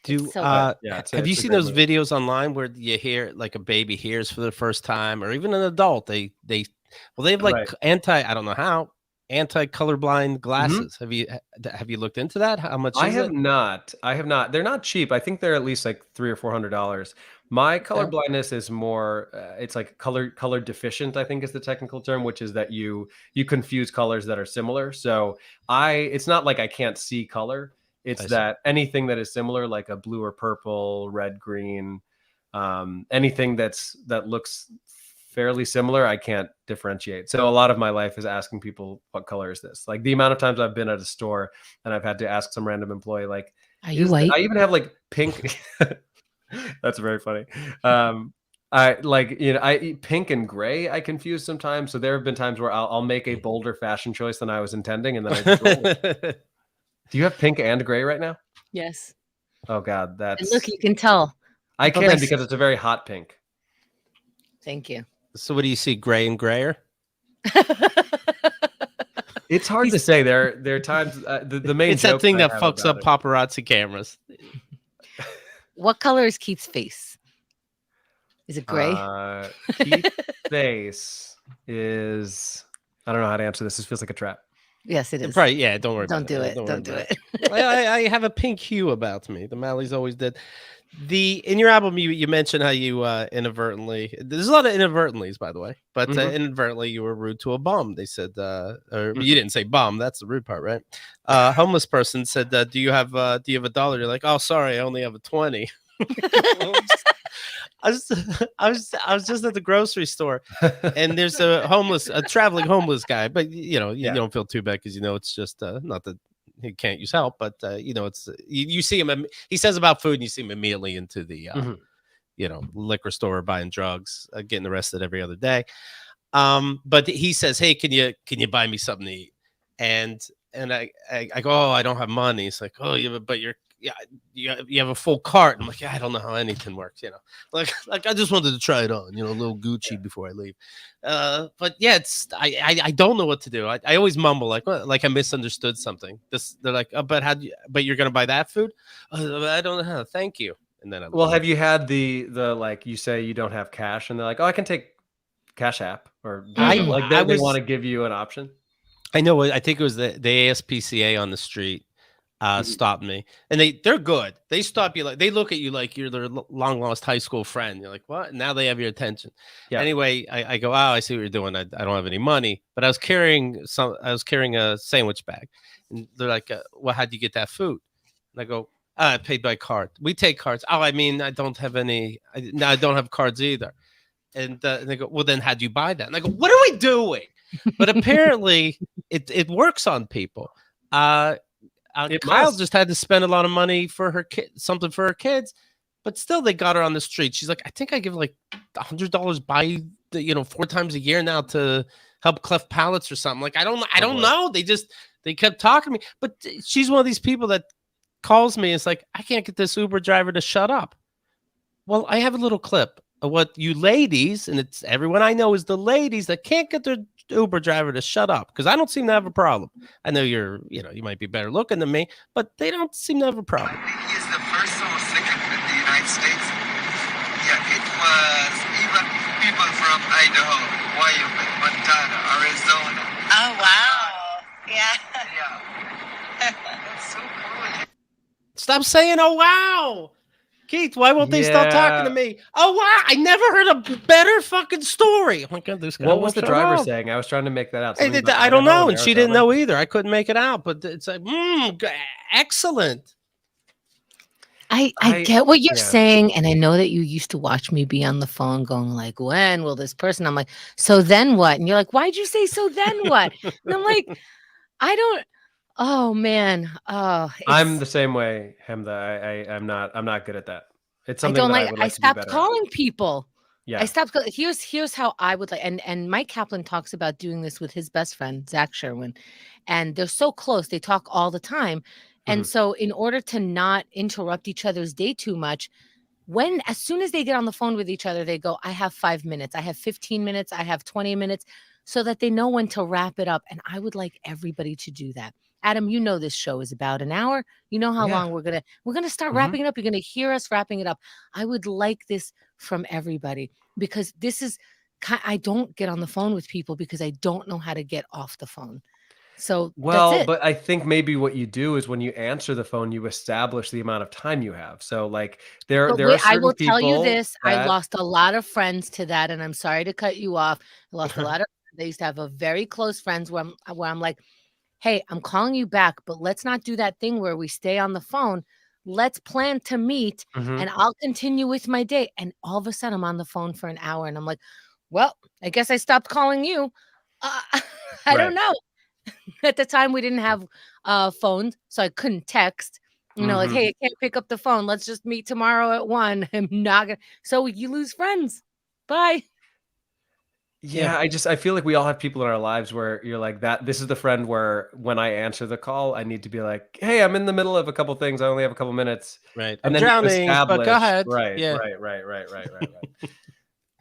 Do It's so But, good. yeah, have you it's a seen great those movie. videos online where you hear like a baby hears for the first time, or even an adult? They have like Right. I don't know how anti colorblind Mhm. glasses. Have you looked into that? How much I is have it? not. I have not. They're not cheap. I think they're at least like $300 or $400. My color Okay. blindness is more. It's like color deficient, I think is the technical term, which is that you confuse colors that are similar. So it's not like I can't see color. It's I see. that anything that is similar, like a blue or purple, red, green, anything that looks fairly similar, I can't differentiate. So a lot of my life is asking people, what color is this? Like the amount of times I've been at a store and I've had to ask some random employee, like, Are you I white? even have like pink. That's very funny. I like, I eat pink and gray. I confuse sometimes. So there have been times where I'll make a bolder fashion choice than I was intending, and then I just roll with it. Do you have pink and gray right now? Yes. Oh God, And look, that's you can tell. I But my can because it's a very hot pink. Thank you. So what do you see? Gray and grayer? It's hard to say. There are times the main It's that joke thing I that have fucks about up paparazzi cameras. What color is Keith's face? Is it it. gray? Keith's face is. I don't know how to answer this. This feels like a trap. Yes, it is. Probably, yeah. Don't worry Don't about do it. it. Don't Don't do worry it. about it. I have a pink hue about me. The Malleys always did. In your album, you mentioned how you inadvertently. There's a lot of inadvertentlies, by the way, but Mhm. inadvertently you were rude to a bum. They said, or you didn't say bum. That's the rude part, right? Homeless person said, "Do you have $1?" You're like, "Oh, sorry, I only have a 20." I was just at the grocery store, and there's a traveling homeless guy, but you Yeah. don't feel too bad because it's just not that he can't use help, but it's you see him. He says about food, and you see him immediately into the Mhm. liquor store buying drugs, getting arrested every other day. But he says, "Hey, can you buy me something to eat?" And I go, "Oh, I don't have money." It's like, "Oh, but you have a full cart." I'm like, "Yeah, I don't know how anything works, like I just wanted to try it on, a little Gucci before I leave." But yeah, I don't know what to do. I always mumble like I misunderstood something. They're like, "Oh, but you're gonna buy that food?" I don't know how. Thank you. And then I Well, leave. have you had the like you say you don't have cash and they're like, "Oh, I can take Cash App," or Mm-mm. like I they was want to give you an option? I know. I think it was the ASPCA on the street Mhm. stopped me, and they're good. They stop you, like they look at you like you're their long lost high school friend. You're like, what? Now they have your attention. Yeah. Anyway, I go, oh, I see what you're doing. I don't have any money, but I was carrying a sandwich bag, and they're like, well, how'd you get that food? And I go, I paid by card. We take cards. Oh, I mean, I don't have any. I don't have cards either. And they go, well, then how'd you buy that? And I go, what are we doing? But apparently, it works on people. It Kyle must. just had to spend a lot of money for her something for her kids, but still they got her on the street. She's like, I think I give like $100 by 4 times a year now to help cleft palates or something. Like I don't boy. know. They kept talking to me, but she's one of these people that calls me. It's like, I can't get this Uber driver to shut up. Well, I have a little clip of what you ladies, and it's everyone I know is the ladies that can't get their Uber driver to shut up, because I don't seem to have a problem. I know you might be better looking than me, but they don't seem to have a problem. He is the first or second in the United States. Yeah, it was even people from Idaho, Wyoming, Montana, Arizona. Oh, wow. Yeah. Yeah. That's so cool. Stop saying, oh, wow. Keith, why won't they stop talking to me? Oh, wow. I never heard a better fucking story. Oh, my God, this guy. What was the driver saying? I was trying to make that out. I don't know. And she didn't know either. I couldn't make it out. But it's like, excellent. I get what you're saying. And I know that you used to watch me be on the phone going like, when will this person? I'm like, so then what? And you're like, why'd you say so then what? And I'm like, I don't. Oh man. Oh, I'm the same way, Hamza. I'm not good at that. It's something I stopped calling people. Yeah. I stopped. Here's how I would like, and Mike Kaplan talks about doing this with his best friend, Zach Sherwin, and they're so close. They talk all the time. And so in order to not interrupt each other's day too much, as soon as they get on the phone with each other, they go, I have 5 minutes, I have 15 minutes, I have 20 minutes, so that they know when to wrap it up. And I would like everybody to do that. Adam, you know this show is about an hour. You know how long we're gonna start wrapping it up. You're gonna hear us wrapping it up. I would like this from everybody, because this is I don't get on the phone with people because I don't know how to get off the phone. So that's it. But I think maybe what you do is when you answer the phone, you establish the amount of time you have. So like there are certain I will tell you people this. I lost a lot of friends to that, and I'm sorry to cut you off. I lost a lot of I used to have a very close friends where I'm like, hey, I'm calling you back, but let's not do that thing where we stay on the phone. Let's plan to meet and I'll continue with my day. And all of a sudden I'm on the phone for an hour and I'm like, well, I guess I stopped calling you. I don't know. At the time we didn't have phones, so I couldn't text. Like, hey, I can't pick up the phone. Let's just meet tomorrow at 1. I'm not gonna. So you lose friends. Bye. Yeah, I feel like we all have people in our lives where you're like that. This is the friend where when I answer the call, I need to be like, hey, I'm in the middle of a couple things. I only have a couple minutes. Right. And I'm then drowning, but go ahead. Right. Yeah. Right.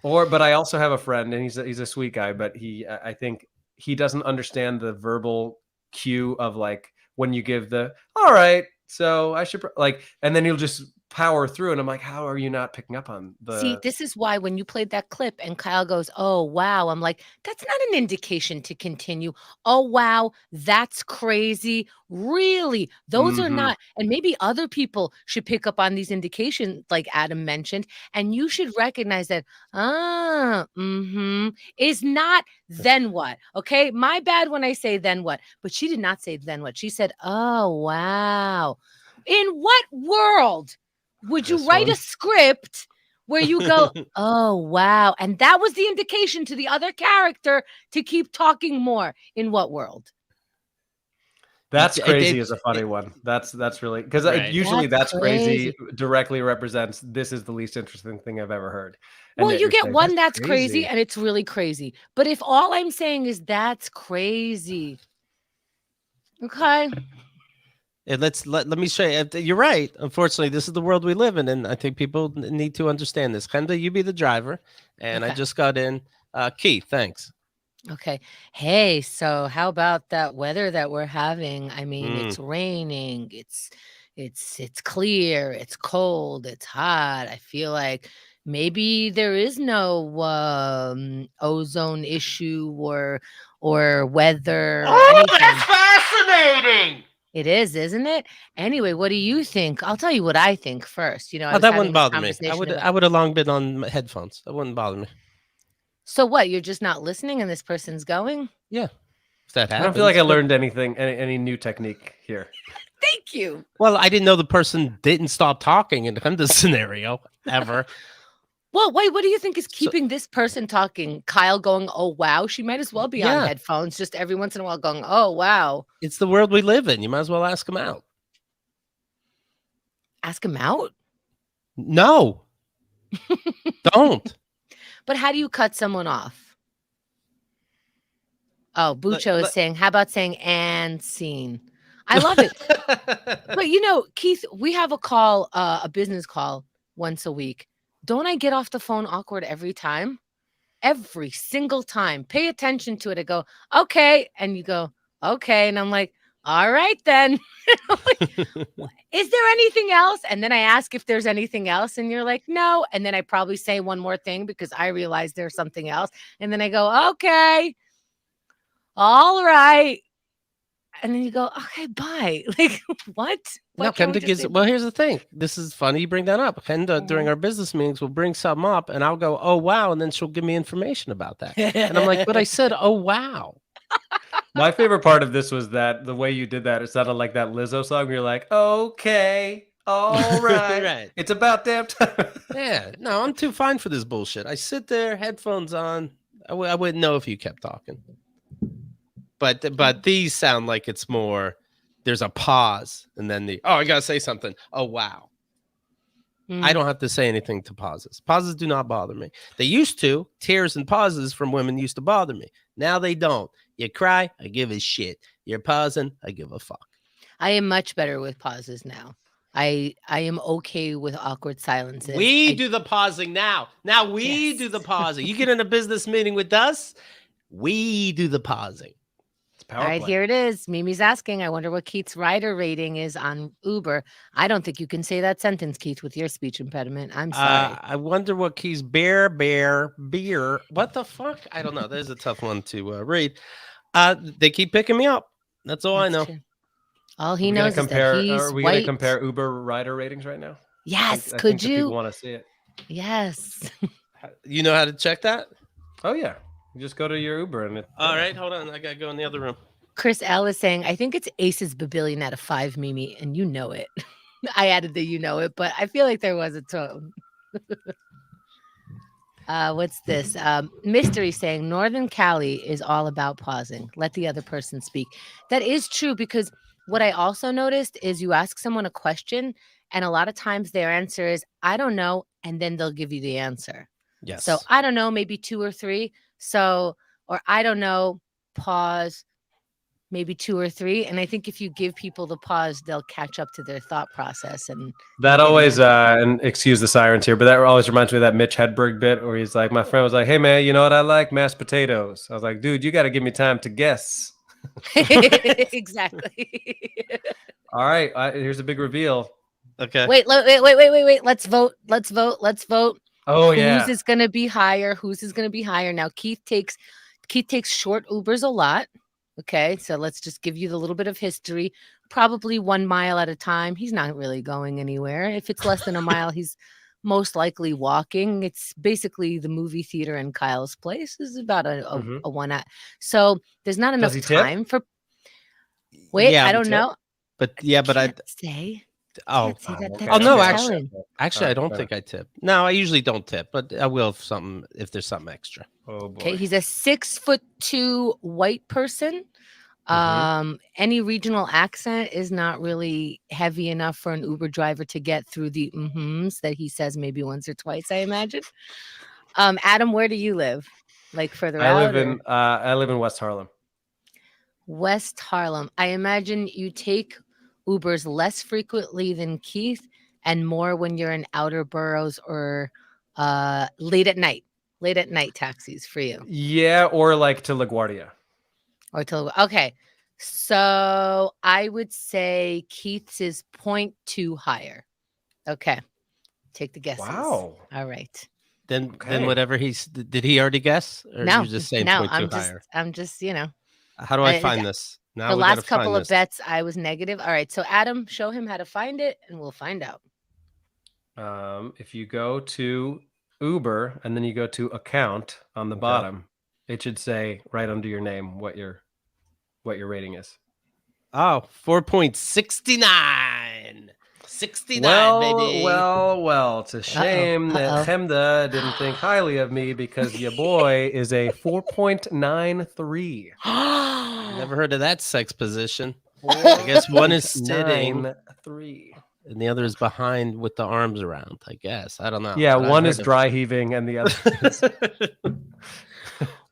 But I also have a friend, and he's a sweet guy, but I think he doesn't understand the verbal cue of like when you give the, all right, so I should and then he'll just power through, and I'm like, how are you not picking up on the See, this is why when you played that clip and Kyle goes, oh wow, I'm like, that's not an indication to continue. Oh wow, that's crazy. Really? Those are not. And maybe other people should pick up on these indications like Adam mentioned, and you should recognize that is not then what. Okay, my bad when I say then what, but she did not say then what. She said, oh wow. In what world would you write a script where you go, oh, wow. And that was the indication to the other character to keep talking more? In what world? That's crazy is a funny one. That's really, because usually that's crazy directly represents this is the least interesting thing I've ever heard. And well, you get one that's crazy and it's really crazy. But if all I'm saying is that's crazy. Okay. Let me show you. You're right. Unfortunately, this is the world we live in, and I think people need to understand this. Kenda, you be the driver, and I just got in. Keith, thanks. Okay. Hey, so how about that weather that we're having? I mean, it's raining. It's clear. It's cold. It's hot. I feel like maybe there is no ozone issue or weather. Oh, that's fascinating. It is, isn't it? Anyway, what do you think? I'll tell you what I think first. That wouldn't bother me. I would have long been on headphones. That wouldn't bother me. So what? You're just not listening, and this person's going? Yeah. If that happens, I don't feel like I learned anything, any new technique here. Thank you. Well, I didn't know the person didn't stop talking in the scenario ever. Well, wait, what do you think is keeping this person talking? Kyle going, oh, wow. She might as well be on headphones, just every once in a while going, oh, wow. It's the world we live in. You might as well ask him out. Ask him out? No. Don't. But how do you cut someone off? Oh, Bucho is saying, how about saying and scene? I love it. But you know, Keith, we have a call, a business call once a week. Don't I get off the phone awkward every time? Every single time. Pay attention to it. I go, okay. And you go, okay. And I'm like, all right, then. Is there anything else? And then I ask if there's anything else. And you're like, no. And then I probably say one more thing because I realize there's something else. And then I go, okay. All right. And then you go, okay, bye. Like, what? No, What can't we Kenda just gives. say- Well, here's the thing. This is funny. You bring that up. Kenda during our business meetings will bring something up, and I'll go, "Oh wow," and then she'll give me information about that, and I'm like, "But I said, oh wow." My favorite part of this was that the way you did that, it sounded like that Lizzo song where you're like, okay, all right. Right. It's about damn time. Yeah. No, I'm too fine for this bullshit. I sit there, headphones on. I wouldn't know if you kept talking. But these sound like it's more. There's a pause, and then I gotta say something. Oh wow. I don't have to say anything to pauses. Pauses do not bother me. They used to. Tears and pauses from women used to bother me. Now they don't. You cry, I give a shit. You're pausing, I give a fuck. I am much better with pauses now. I am okay with awkward silences. We do the pausing now. Now we do the pausing. You get in a business meeting with us, we do the pausing. Power All right, play. here it is. Mimi's asking, I wonder what Keith's rider rating is on Uber. I don't think you can say that sentence, Keith, with your speech impediment. I'm sorry. I wonder what keys beer. What the fuck? I don't know. There's a tough one to read. They keep picking me up. That's all I know. True. All he We're gonna knows is compare, that he's are we white. going to compare Uber rider ratings right now? Yes, I could think the people you? want to see it. Yes. You know how to check that? Oh, yeah. You just go to your Uber and it. All right, hold on. I gotta go in the other room. Chris L is saying, I think it's Ace's Babyllion out of 5, Mimi, and you know it. I added the you know it, but I feel like there was a tone. What's this? Mystery saying Northern Cali is all about pausing. Let the other person speak. That is true, because what I also noticed is you ask someone a question and a lot of times their answer is, I don't know. And then they'll give you the answer. Yes. So I don't know, maybe 2 or 3. So, or I don't know, pause, maybe 2 or 3. And I think if you give people the pause, they'll catch up to their thought process. And That always, and excuse the sirens here, but that always reminds me of that Mitch Hedberg bit where he's like, my friend was like, hey man, you know what I like? Mashed potatoes. I was like, dude, you got to give me time to guess. exactly. All right. Here's a big reveal. Okay. Wait. Let's vote. Oh, yeah. Whose is going to be higher? Whose is going to be higher? Now, Keith takes short Ubers a lot. Okay, so let's just give you the little bit of history. Probably 1 mile at a time. He's not really going anywhere. If it's less than a mile, he's most likely walking. It's basically the movie theater and Kyle's place is about a 1 hour. So there's not enough he tip? time for. Wait, Yeah, I but don't know. But yeah, but I. Can't say. Oh. Can't say that. okay. That's Oh no! not Actually, telling. I don't think I tip. No, I usually don't tip, but I will if there's something extra. Oh, boy. Okay, he's a 6'2" white person. Any regional accent is not really heavy enough for an Uber driver to get through the that he says maybe once or twice, I imagine. Adam, where do you live? Like further I out? live in West Harlem. West Harlem. I imagine you take Ubers less frequently than Keith and more when you're in outer boroughs or late at night taxis for you. Yeah, or like to LaGuardia. Or till okay. So I would say Keith's is 0.2 higher. Okay. Take the guesses. Wow. All right. Then Okay. whatever did he already guess? Or No, you just saying no, 0.2 higher? I'm just, How do I I- find this? Now the we gotta last couple find of this. bets I was negative. All right. So Adam, show him how to find it and we'll find out. If you go to Uber and then you go to account on the bottom, it should say right under your name what your rating is. Oh, 4.69. 69, baby. Well, it's a shame that Chemda didn't think highly of me because your boy is a 4.93. Never heard of that sex position. I guess one is sitting 3. and the other is behind with the arms around, I guess. I don't know. Yeah, But I've one heard is of- dry heaving and the other is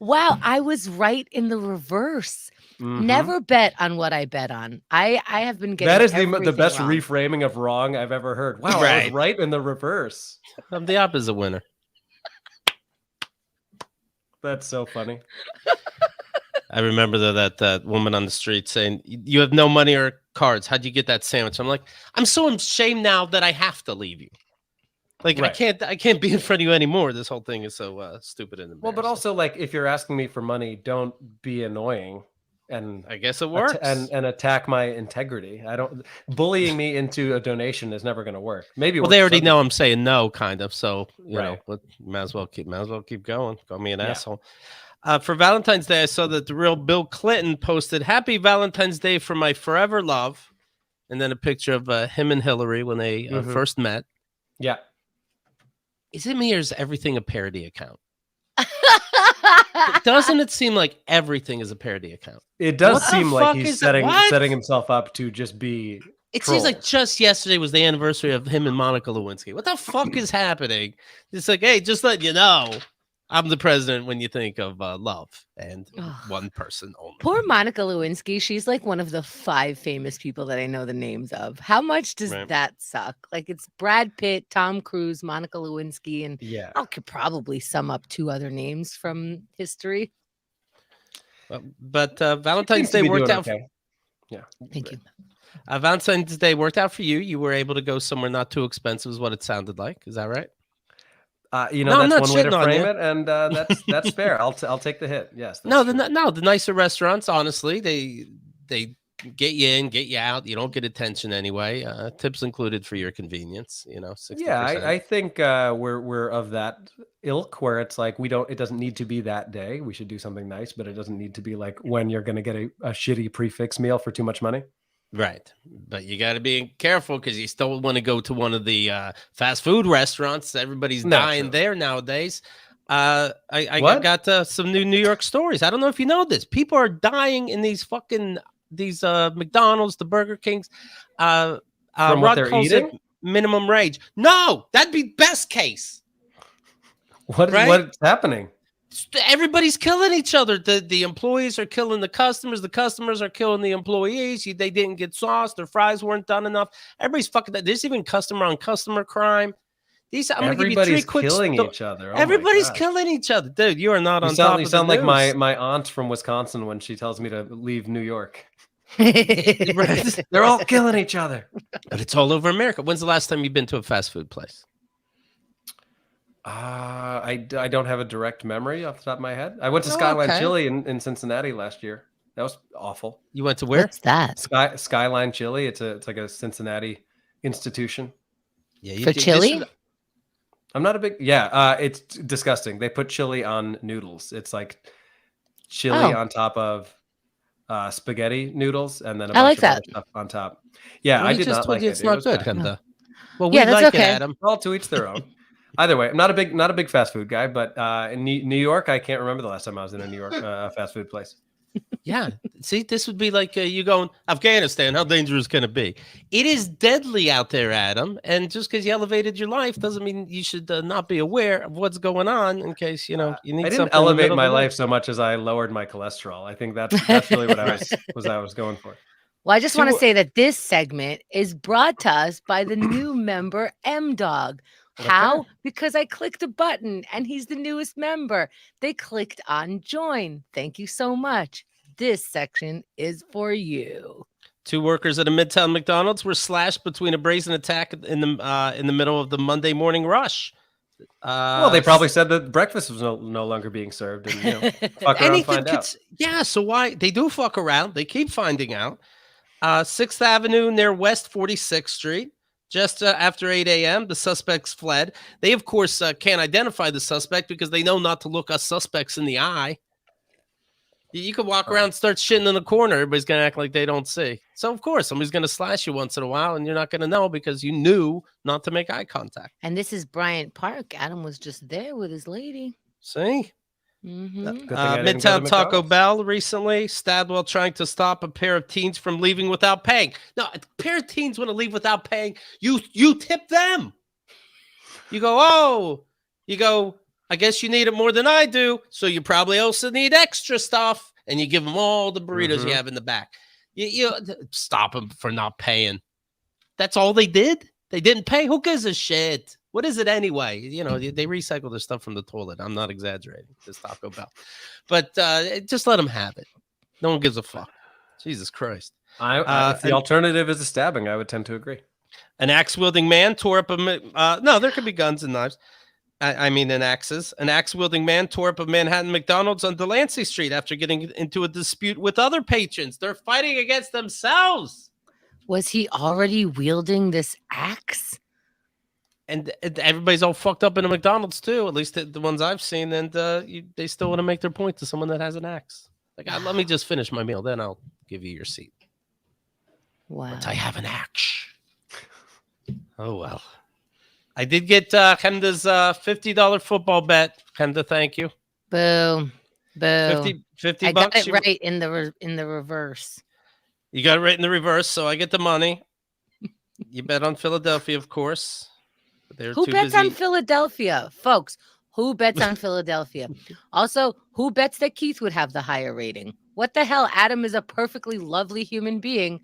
Wow, I was right in the reverse. Mhm. Never bet on what I bet on. I have been getting That is the everything best wrong. reframing of wrong I've ever heard. Wow, I was Right. right in the reverse. I'm the opposite winner. That's so funny. I remember that woman on the street saying, "You have no money or cards. How'd you get that sandwich?" I'm like, I'm so ashamed now that I have to leave you. Like Right. I can't be in front of you anymore. This whole thing is so stupid and embarrassing. Well, but also like if you're asking me for money, don't be annoying and I guess it works. and attack my integrity. I don't bullying me into a donation is never going to work. Maybe it Well, works they for already some know people. I'm saying no, kind of. So you know, Right. but might as well keep going. Call me an Yeah. asshole. For Valentine's Day, I saw that the real Bill Clinton posted "Happy Valentine's Day for my forever love," and then a picture of him and Hillary when they Mhm. first met. Yeah. Is it me or is everything a parody account? Doesn't it seem like everything is a parody account? It does What the seem like fuck he's is that? What? setting himself up to just be It seems like trolls. just yesterday was the anniversary of him and Monica Lewinsky. What the fuck is happening? It's like, hey, just letting you know, I'm the president when you think of love and Ugh. one person only. Poor Monica Lewinsky. She's like one of the 5 famous people that I know the names of. How much does Right. that suck? Like it's Brad Pitt, Tom Cruise, Monica Lewinsky, and Yeah. I could probably sum up 2 other names from history. But Seems Valentine's to Day be worked doing out. okay. Thank you. Valentine's Day worked out for you. You were able to go somewhere not too expensive, is what it sounded like. Is that right? You know, No, I'm that's not one way to shitting on frame you. it, and that's fair. I'll take the hit. Yes. No, that's true. the nicer restaurants, honestly, they get you in, get you out. You don't get attention anyway. Tips included for your convenience. You know, 60%. Yeah, I think we're of that ilk where it's like it doesn't need to be that day. We should do something nice, but it doesn't need to be like when you're going to get a shitty prefix meal for too much money. Right. But you got to be careful because you still want to go to one of the fast food restaurants. Everybody's dying Naturally. there nowadays. I What? got some New York stories. I don't know if you know this. People are dying in these McDonald's, the Burger Kings. From what Rod they're calls it eating? minimum wage. No, that'd be best case. Right? What's happening? Everybody's killing each other. The employees are killing the customers are killing the employees. They didn't get sauce, their fries weren't done enough. Everybody's fucking that. There's even customer on customer crime. I'm gonna give you 3 Everybody's quick killing each other. Oh my Everybody's gosh. killing each other. Dude, you are not You on top sound of the like news. my aunt from Wisconsin when she tells me to leave New York. Right. They're all killing each other. But it's all over America. When's the last time you've been to a fast food place? I don't have a direct memory off the top of my head. I went to Oh, Skyline okay. Chili in Cincinnati last year. That was awful. You went to where? What's that? Skyline Chili. It's like a Cincinnati institution. Yeah, For chili? I'm not a big it's disgusting. They put chili on noodles. It's like chili Oh. on top of spaghetti noodles and then a I bunch like of that. other stuff on top. Yeah, Well, I he did just not told like you it. it's It not was good, bad. Hemda. Well, Yeah, we that's like okay. it, Adam. All to each their own. Either way, I'm not a big fast food guy, but in New York, I can't remember the last time I was in a New York fast food place. Yeah. See, this would be like you going Afghanistan. How dangerous can it be? It is deadly out there, Adam. And just because you elevated your life doesn't mean you should not be aware of what's going on in case, you need I didn't something in the elevate middle my of the night. life so much as I lowered my cholesterol. I think that's really what I was going for. Well, I just want to So- say that this segment is brought to us by the new member M Dog. How? Because I clicked a button and he's the newest member. They clicked on join. Thank you so much. This section is for you. 2 workers at a Midtown McDonald's were slashed between a brazen attack in the middle of the Monday morning rush. Well, they probably said that breakfast was no longer being served, and fuck around, find out. Yeah, so why they do fuck around? They keep finding out. 6th Avenue near West 46th Street. Just after 8 a.m., the suspects fled. They, of course, can't identify the suspect because they know not to look us suspects in the eye. You could walk around and start shitting in the corner. Everybody's going to act like they don't see. So, of course, somebody's going to slash you once in a while, and you're not going to know because you knew not to make eye contact. And this is Bryant Park. Adam was just there with his lady. See? Mm-hmm. Good thing I didn't go to Midtown Taco McDonald's. Bell recently stabbed while trying to stop a pair of teens from leaving without paying. No, a pair of teens want to leave without paying. You tip them. You go, I guess you need it more than I do, so you probably also need extra stuff. and you give them all the burritos Mhm. you have in the back. You stop them for not paying. That's all they did. They didn't pay. Who gives a shit? What is it anyway? They recycle their stuff from the toilet. I'm not exaggerating. This Taco Bell, but just let them have it. No one gives a fuck. Jesus Christ. If the alternative is a stabbing, I would tend to agree. An axe-wielding man tore up a... no, there could be guns and knives. I mean, and axes. An axe-wielding man tore up a Manhattan McDonald's on Delancey Street after getting into a dispute with other patrons. They're fighting against themselves. Was he already wielding this axe? And everybody's all fucked up in a McDonald's, too, at least the ones I've seen. And they still want to make their point to someone that has an axe. Like, let me just finish my meal. Then I'll give you your seat. Wow. But I have an axe. Oh, well. I did get Kemda's $50 football bet. Kemda, thank you. Boo. Boo. 50 I bucks. got it right in the reverse. You got it right in the reverse, so I get the money. You bet on Philadelphia, of course. Who bets on Philadelphia? Folks, who bets on Philadelphia? Also, who bets that Keith would have the higher rating? What the hell? Adam is a perfectly lovely human being.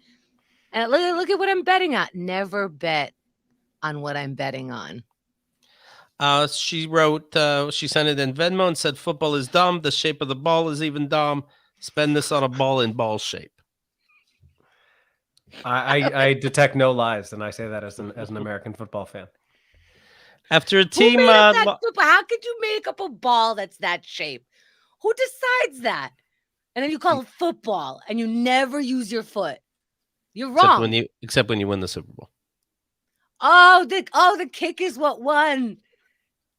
And look at what I'm betting on. Never bet on what I'm betting on. She wrote, she sent it in Venmo and said, football is dumb. The shape of the ball is even dumb. Spend this on a ball in ball shape. I detect no lies, and I say that as an American football fan. After a team, Who made up that stupid? How could you make up a ball that's that shape? Who decides that? And then you call it football, and you never use your foot. You're wrong. Except when you win the Super Bowl. Oh, the kick is what won.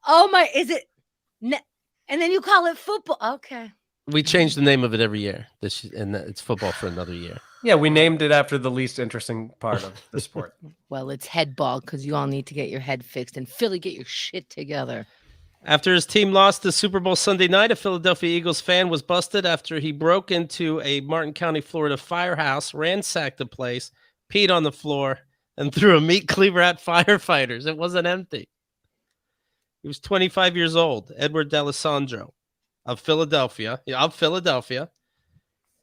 Oh my, is it? And then you call it football. Okay. We change the name of it every year. And it's football for another year. Yeah, we named it after the least interesting part of the sport. Well, it's head ball because you all need to get your head fixed. And Philly, get your shit together. After his team lost the Super Bowl Sunday night, a Philadelphia Eagles fan was busted after he broke into a Martin County, Florida firehouse, ransacked the place, peed on the floor, and threw a meat cleaver at firefighters. It wasn't empty. He was 25 years old, Edward D'Alessandro of Philadelphia.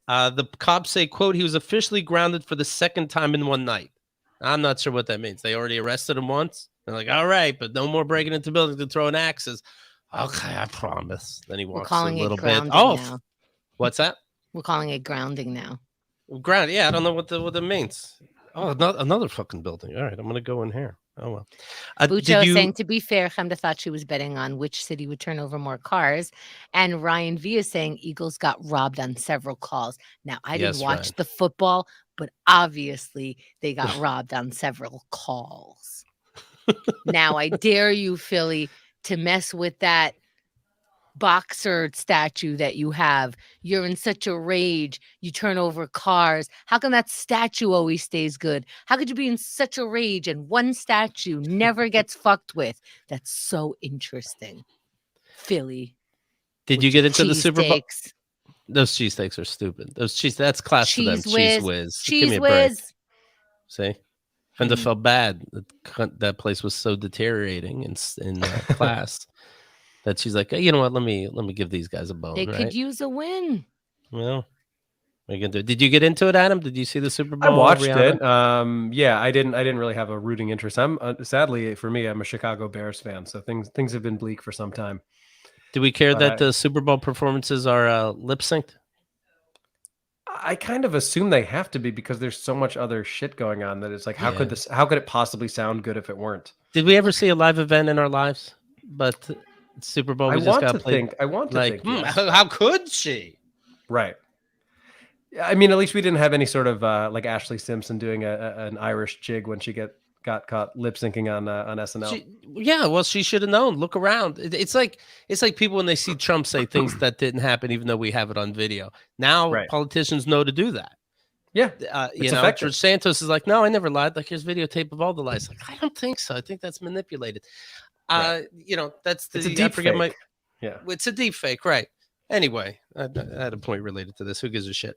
The cops say, quote, he was officially grounded for the second time in one night. I'm not sure what that means. They already arrested him once. They're like, all right, but no more breaking into buildings and throwing axes. Okay, I promise. Then he walks a little bit. Oh, now. What's that? We're calling it grounding now. Ground. Yeah, I don't know what that means. Oh, another fucking building. All right, I'm gonna go in here. Oh well. Bucho saying, to be fair, Chemda thought she was betting on which city would turn over more cars, and Ryan V is saying Eagles got robbed on several calls. Now I didn't watch the football, but obviously they got robbed on several calls. Now I dare you, Philly, to mess with that boxer statue that you have. You're in such a rage, you turn over cars. How come that statue always stays good? How could you be in such a rage and one statue never gets fucked with? That's so interesting. Philly. Did you get into the Super Bowl? Steaks. Those cheesesteaks are stupid. That's class to them. Cheese whiz. Cheese whiz. See? Fenda felt bad. That place was so deteriorating in class that she's like, hey, you know what? Let me give these guys a bone. They could use a win. Well, what are you gonna do? Did you get into it, Adam? Did you see the Super Bowl? I watched it. Yeah, I didn't really have a rooting interest. I'm sadly for me, I'm a Chicago Bears fan, so things have been bleak for some time. Do we care that the Super Bowl performances are lip synced? I kind of assume they have to be because there's so much other shit going on that it's like, how could it possibly sound good if it weren't? Did we ever see a live event in our lives? But Super Bowl, I want to think. Yes. How could she? Right. I mean, at least we didn't have any sort of like Ashley Simpson doing an Irish jig when she got caught lip syncing on SNL. Well, she should have known. Look around. It's like people when they see Trump say things that didn't happen, even though we have it on video. Now politicians know to do that. Yeah, George Santos is like, no, I never lied. Like, here's videotape of all the lies. Like, I don't think so. I think that's manipulated. Right. That's the. It's a deep fake. It's a deep fake, right? Anyway, I had a point related to this. Who gives a shit?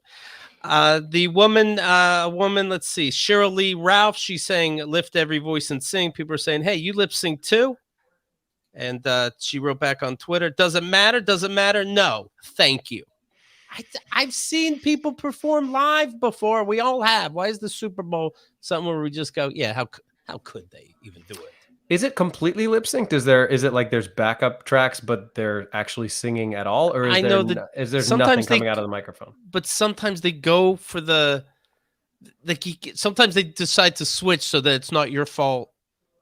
The woman, let's see, Cheryl Lee Ralph, she's saying, lift every voice and sing. People are saying, hey, you lip sync too? And she wrote back on Twitter, doesn't matter. No, thank you. I've seen people perform live before. We all have. Why is the Super Bowl something where we just go, yeah, how could they even do it? Is it completely lip synced? Is it like there's backup tracks, but they're actually singing at all, or is I there know that is there nothing sometimes coming out of the microphone? But sometimes they go for sometimes they decide to switch so that it's not your fault,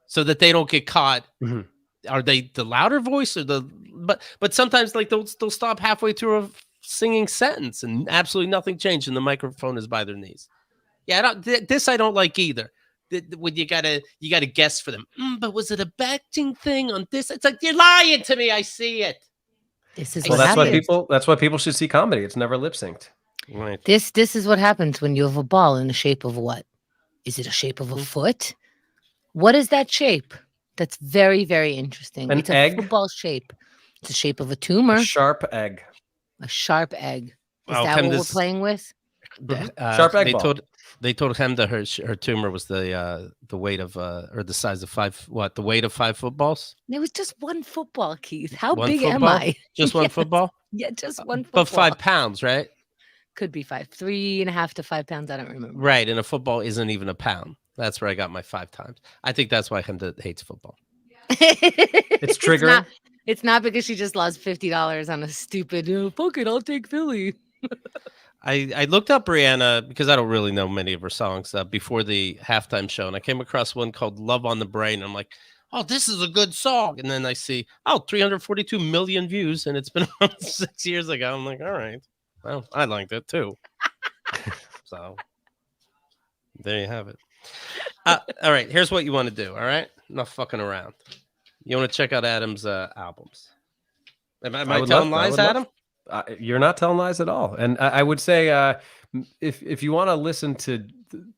so that they don't get caught. Mhm. Are they the louder voice or but sometimes like they'll stop halfway through a singing sentence and absolutely nothing changed and the microphone is by their knees. Yeah, this I don't like either. When you gotta guess for them. But was it a acting thing on this? It's like, you're lying to me. I see it. This is Well, what that's why happens. that's why people should see comedy. It's never lip synced. Right. This is what happens when you have a ball in the shape of what? Is it a shape of a foot? What is that shape? That's very, very interesting. An It's egg? a football shape. It's the shape of a tumor, A sharp egg. a sharp egg. Is Well, that Kim, what we're this- playing with? Sharp egg ball. They told him that her tumor was the weight of or the size of the weight of 5 footballs. It was just one football, Keith. How One big am football? I? Just one Yes. football, Yeah, just one football. but 5 pounds, right? Could be 5, 3.5 to 5 pounds. I don't remember. Right, and a football isn't even a pound. That's where I got my 5 times. I think that's why Hemda hates football. It's triggering. It's not because she just lost $50 on a stupid, fuck it, I'll take Philly. I looked up Rihanna because I don't really know many of her songs before the halftime show, and I came across one called "Love on the Brain." I'm like, "Oh, this is a good song." And then I see, 342 million views, and it's been on 6 years ago. I'm like, all right, well, I liked it too. So there you have it. All right, here's what you want to do. All right, not fucking around. You want to check out Adam's albums? Am I telling lies, Adam? You're not telling lies at all. And I would say if you want to listen to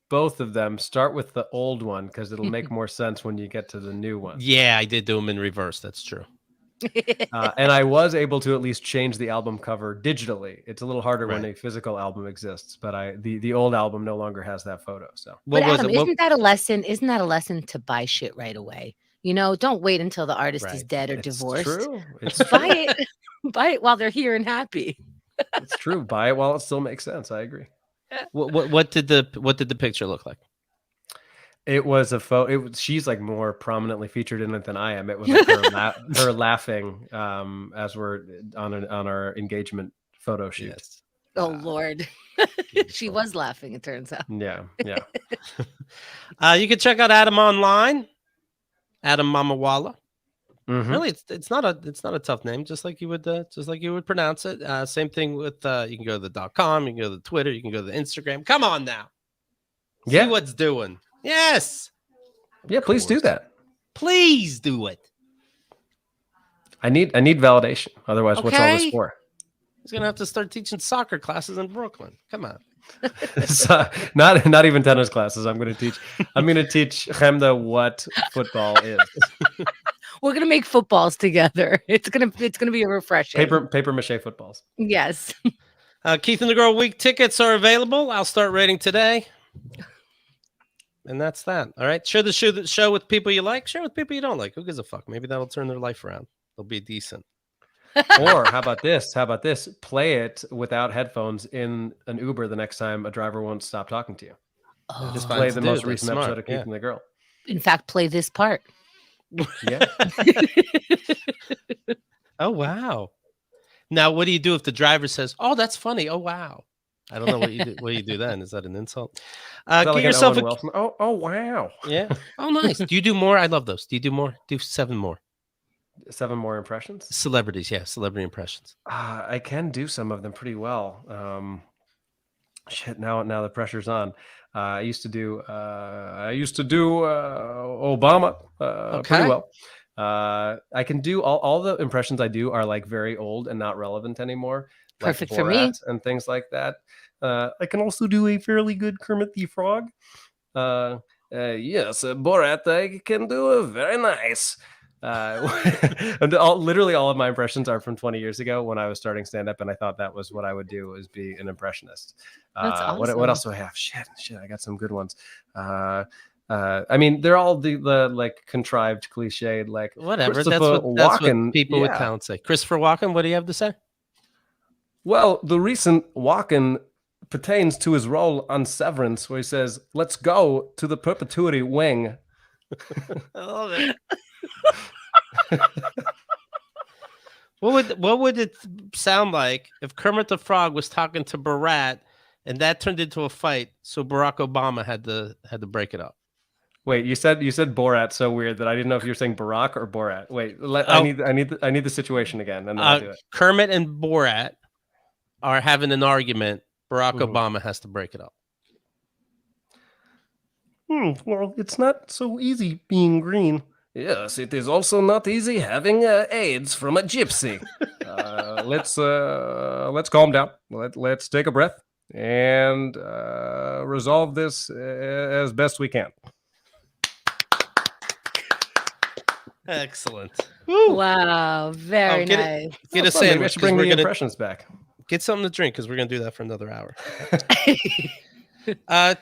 both of them, start with the old one because it'll make more sense when you get to the new one. Yeah, I did do them in reverse. That's true. And I was able to at least change the album cover digitally. It's a little harder when a physical album exists, but the old album no longer has that photo. So But Adam, isn't that a lesson? Isn't that a lesson to buy shit right away? Don't wait until the artist is dead or divorced. True. It's Buy it. Buy it while they're here and happy. It's true. Buy it while it still makes sense. I agree. What did the picture look like? It was a photo. She's like more prominently featured in it than I am. It was like her laughing as we're on our engagement photo shoot. Yes. Oh Lord, she was laughing. It turns out. Yeah. You can check out Adam online. Adam Mamawala. Mhm. Really, it's not a tough name, just like you would pronounce it. Same thing with you can go to the .com, you can go to the Twitter, you can go to the Instagram. Come on now, see what's doing. Yes, yeah. Please do that. Please do it. I need validation. Otherwise, what's all this for? He's gonna have to start teaching soccer classes in Brooklyn. Come on. So, not even tennis classes. I'm going to teach Hemda what football is. We're gonna make footballs together. It's gonna be a refreshing. Paper mache footballs. Yes. Keith and the Girl Week tickets are available. I'll start rating today. And that's that. All right. Share the show with people you like. Share with people you don't like. Who gives a fuck? Maybe that'll turn their life around. They'll be decent. Or how about this? Play it without headphones in an Uber the next time a driver won't stop talking to you. Oh. Just play the most recent episode of Keith and the Girl. In fact, play this part. Yeah. Oh wow. Now, what do you do if the driver says, "Oh, that's funny"? Oh wow. I don't know what you do. What do you do then? Is that an insult? Get like yourself oh wow. Yeah. Oh nice. Do you do more? I love those. Do you do more? Do 7 more. 7 more impressions. Celebrities, yeah, celebrity impressions. I can do some of them pretty well. Shit, now the pressure's on. I used to do Obama pretty well. I can do all the impressions I do are like very old and not relevant anymore. Perfect like for me. and things like that. I can also do a fairly good Kermit the Frog. Yes, Borat, I can do a very nice. Literally all of my impressions are from 20 years ago when I was starting stand-up, and I thought that was what I would do, is be an impressionist. That's awesome. What else do I have? Shit, I got some good ones. I mean, they're all the like contrived, cliched, like Whatever. Christopher That's what Walken. people with talent say. Christopher Walken, what do you have to say? Well, the recent walk-in pertains to his role on Severance, where he says, "Let's go to the perpetuity wing." I love it. What would it sound like if Kermit the Frog was talking to Borat and that turned into a fight, so Barack Obama had to break it up? Wait, you said Borat so weird that I didn't know if you were saying Barack or Borat. Wait, Oh. I need the situation again, and then I'll do it. Kermit and Borat are having an argument. Barack Mhm. Obama has to break it up. Well, it's not so easy being green. Yes, it is also not easy having AIDS from a gypsy. Let's calm down. Let's take a breath and resolve this as best we can. Excellent. Wow, very get nice. Get a Fun. Maybe I sandwich. should bring the We're gonna impressions back. get something to drink because we're gonna do that for another hour.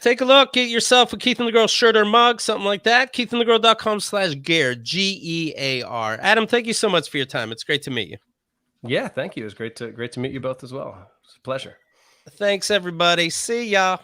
Take a look. Get yourself a Keith and the Girl shirt or mug, something like that. KeithandTheGirl.com/gear. GEAR. Adam, thank you so much for your time. It's great to meet you. Yeah, thank you. It was great to meet you both as well. It's a pleasure. Thanks, everybody. See ya.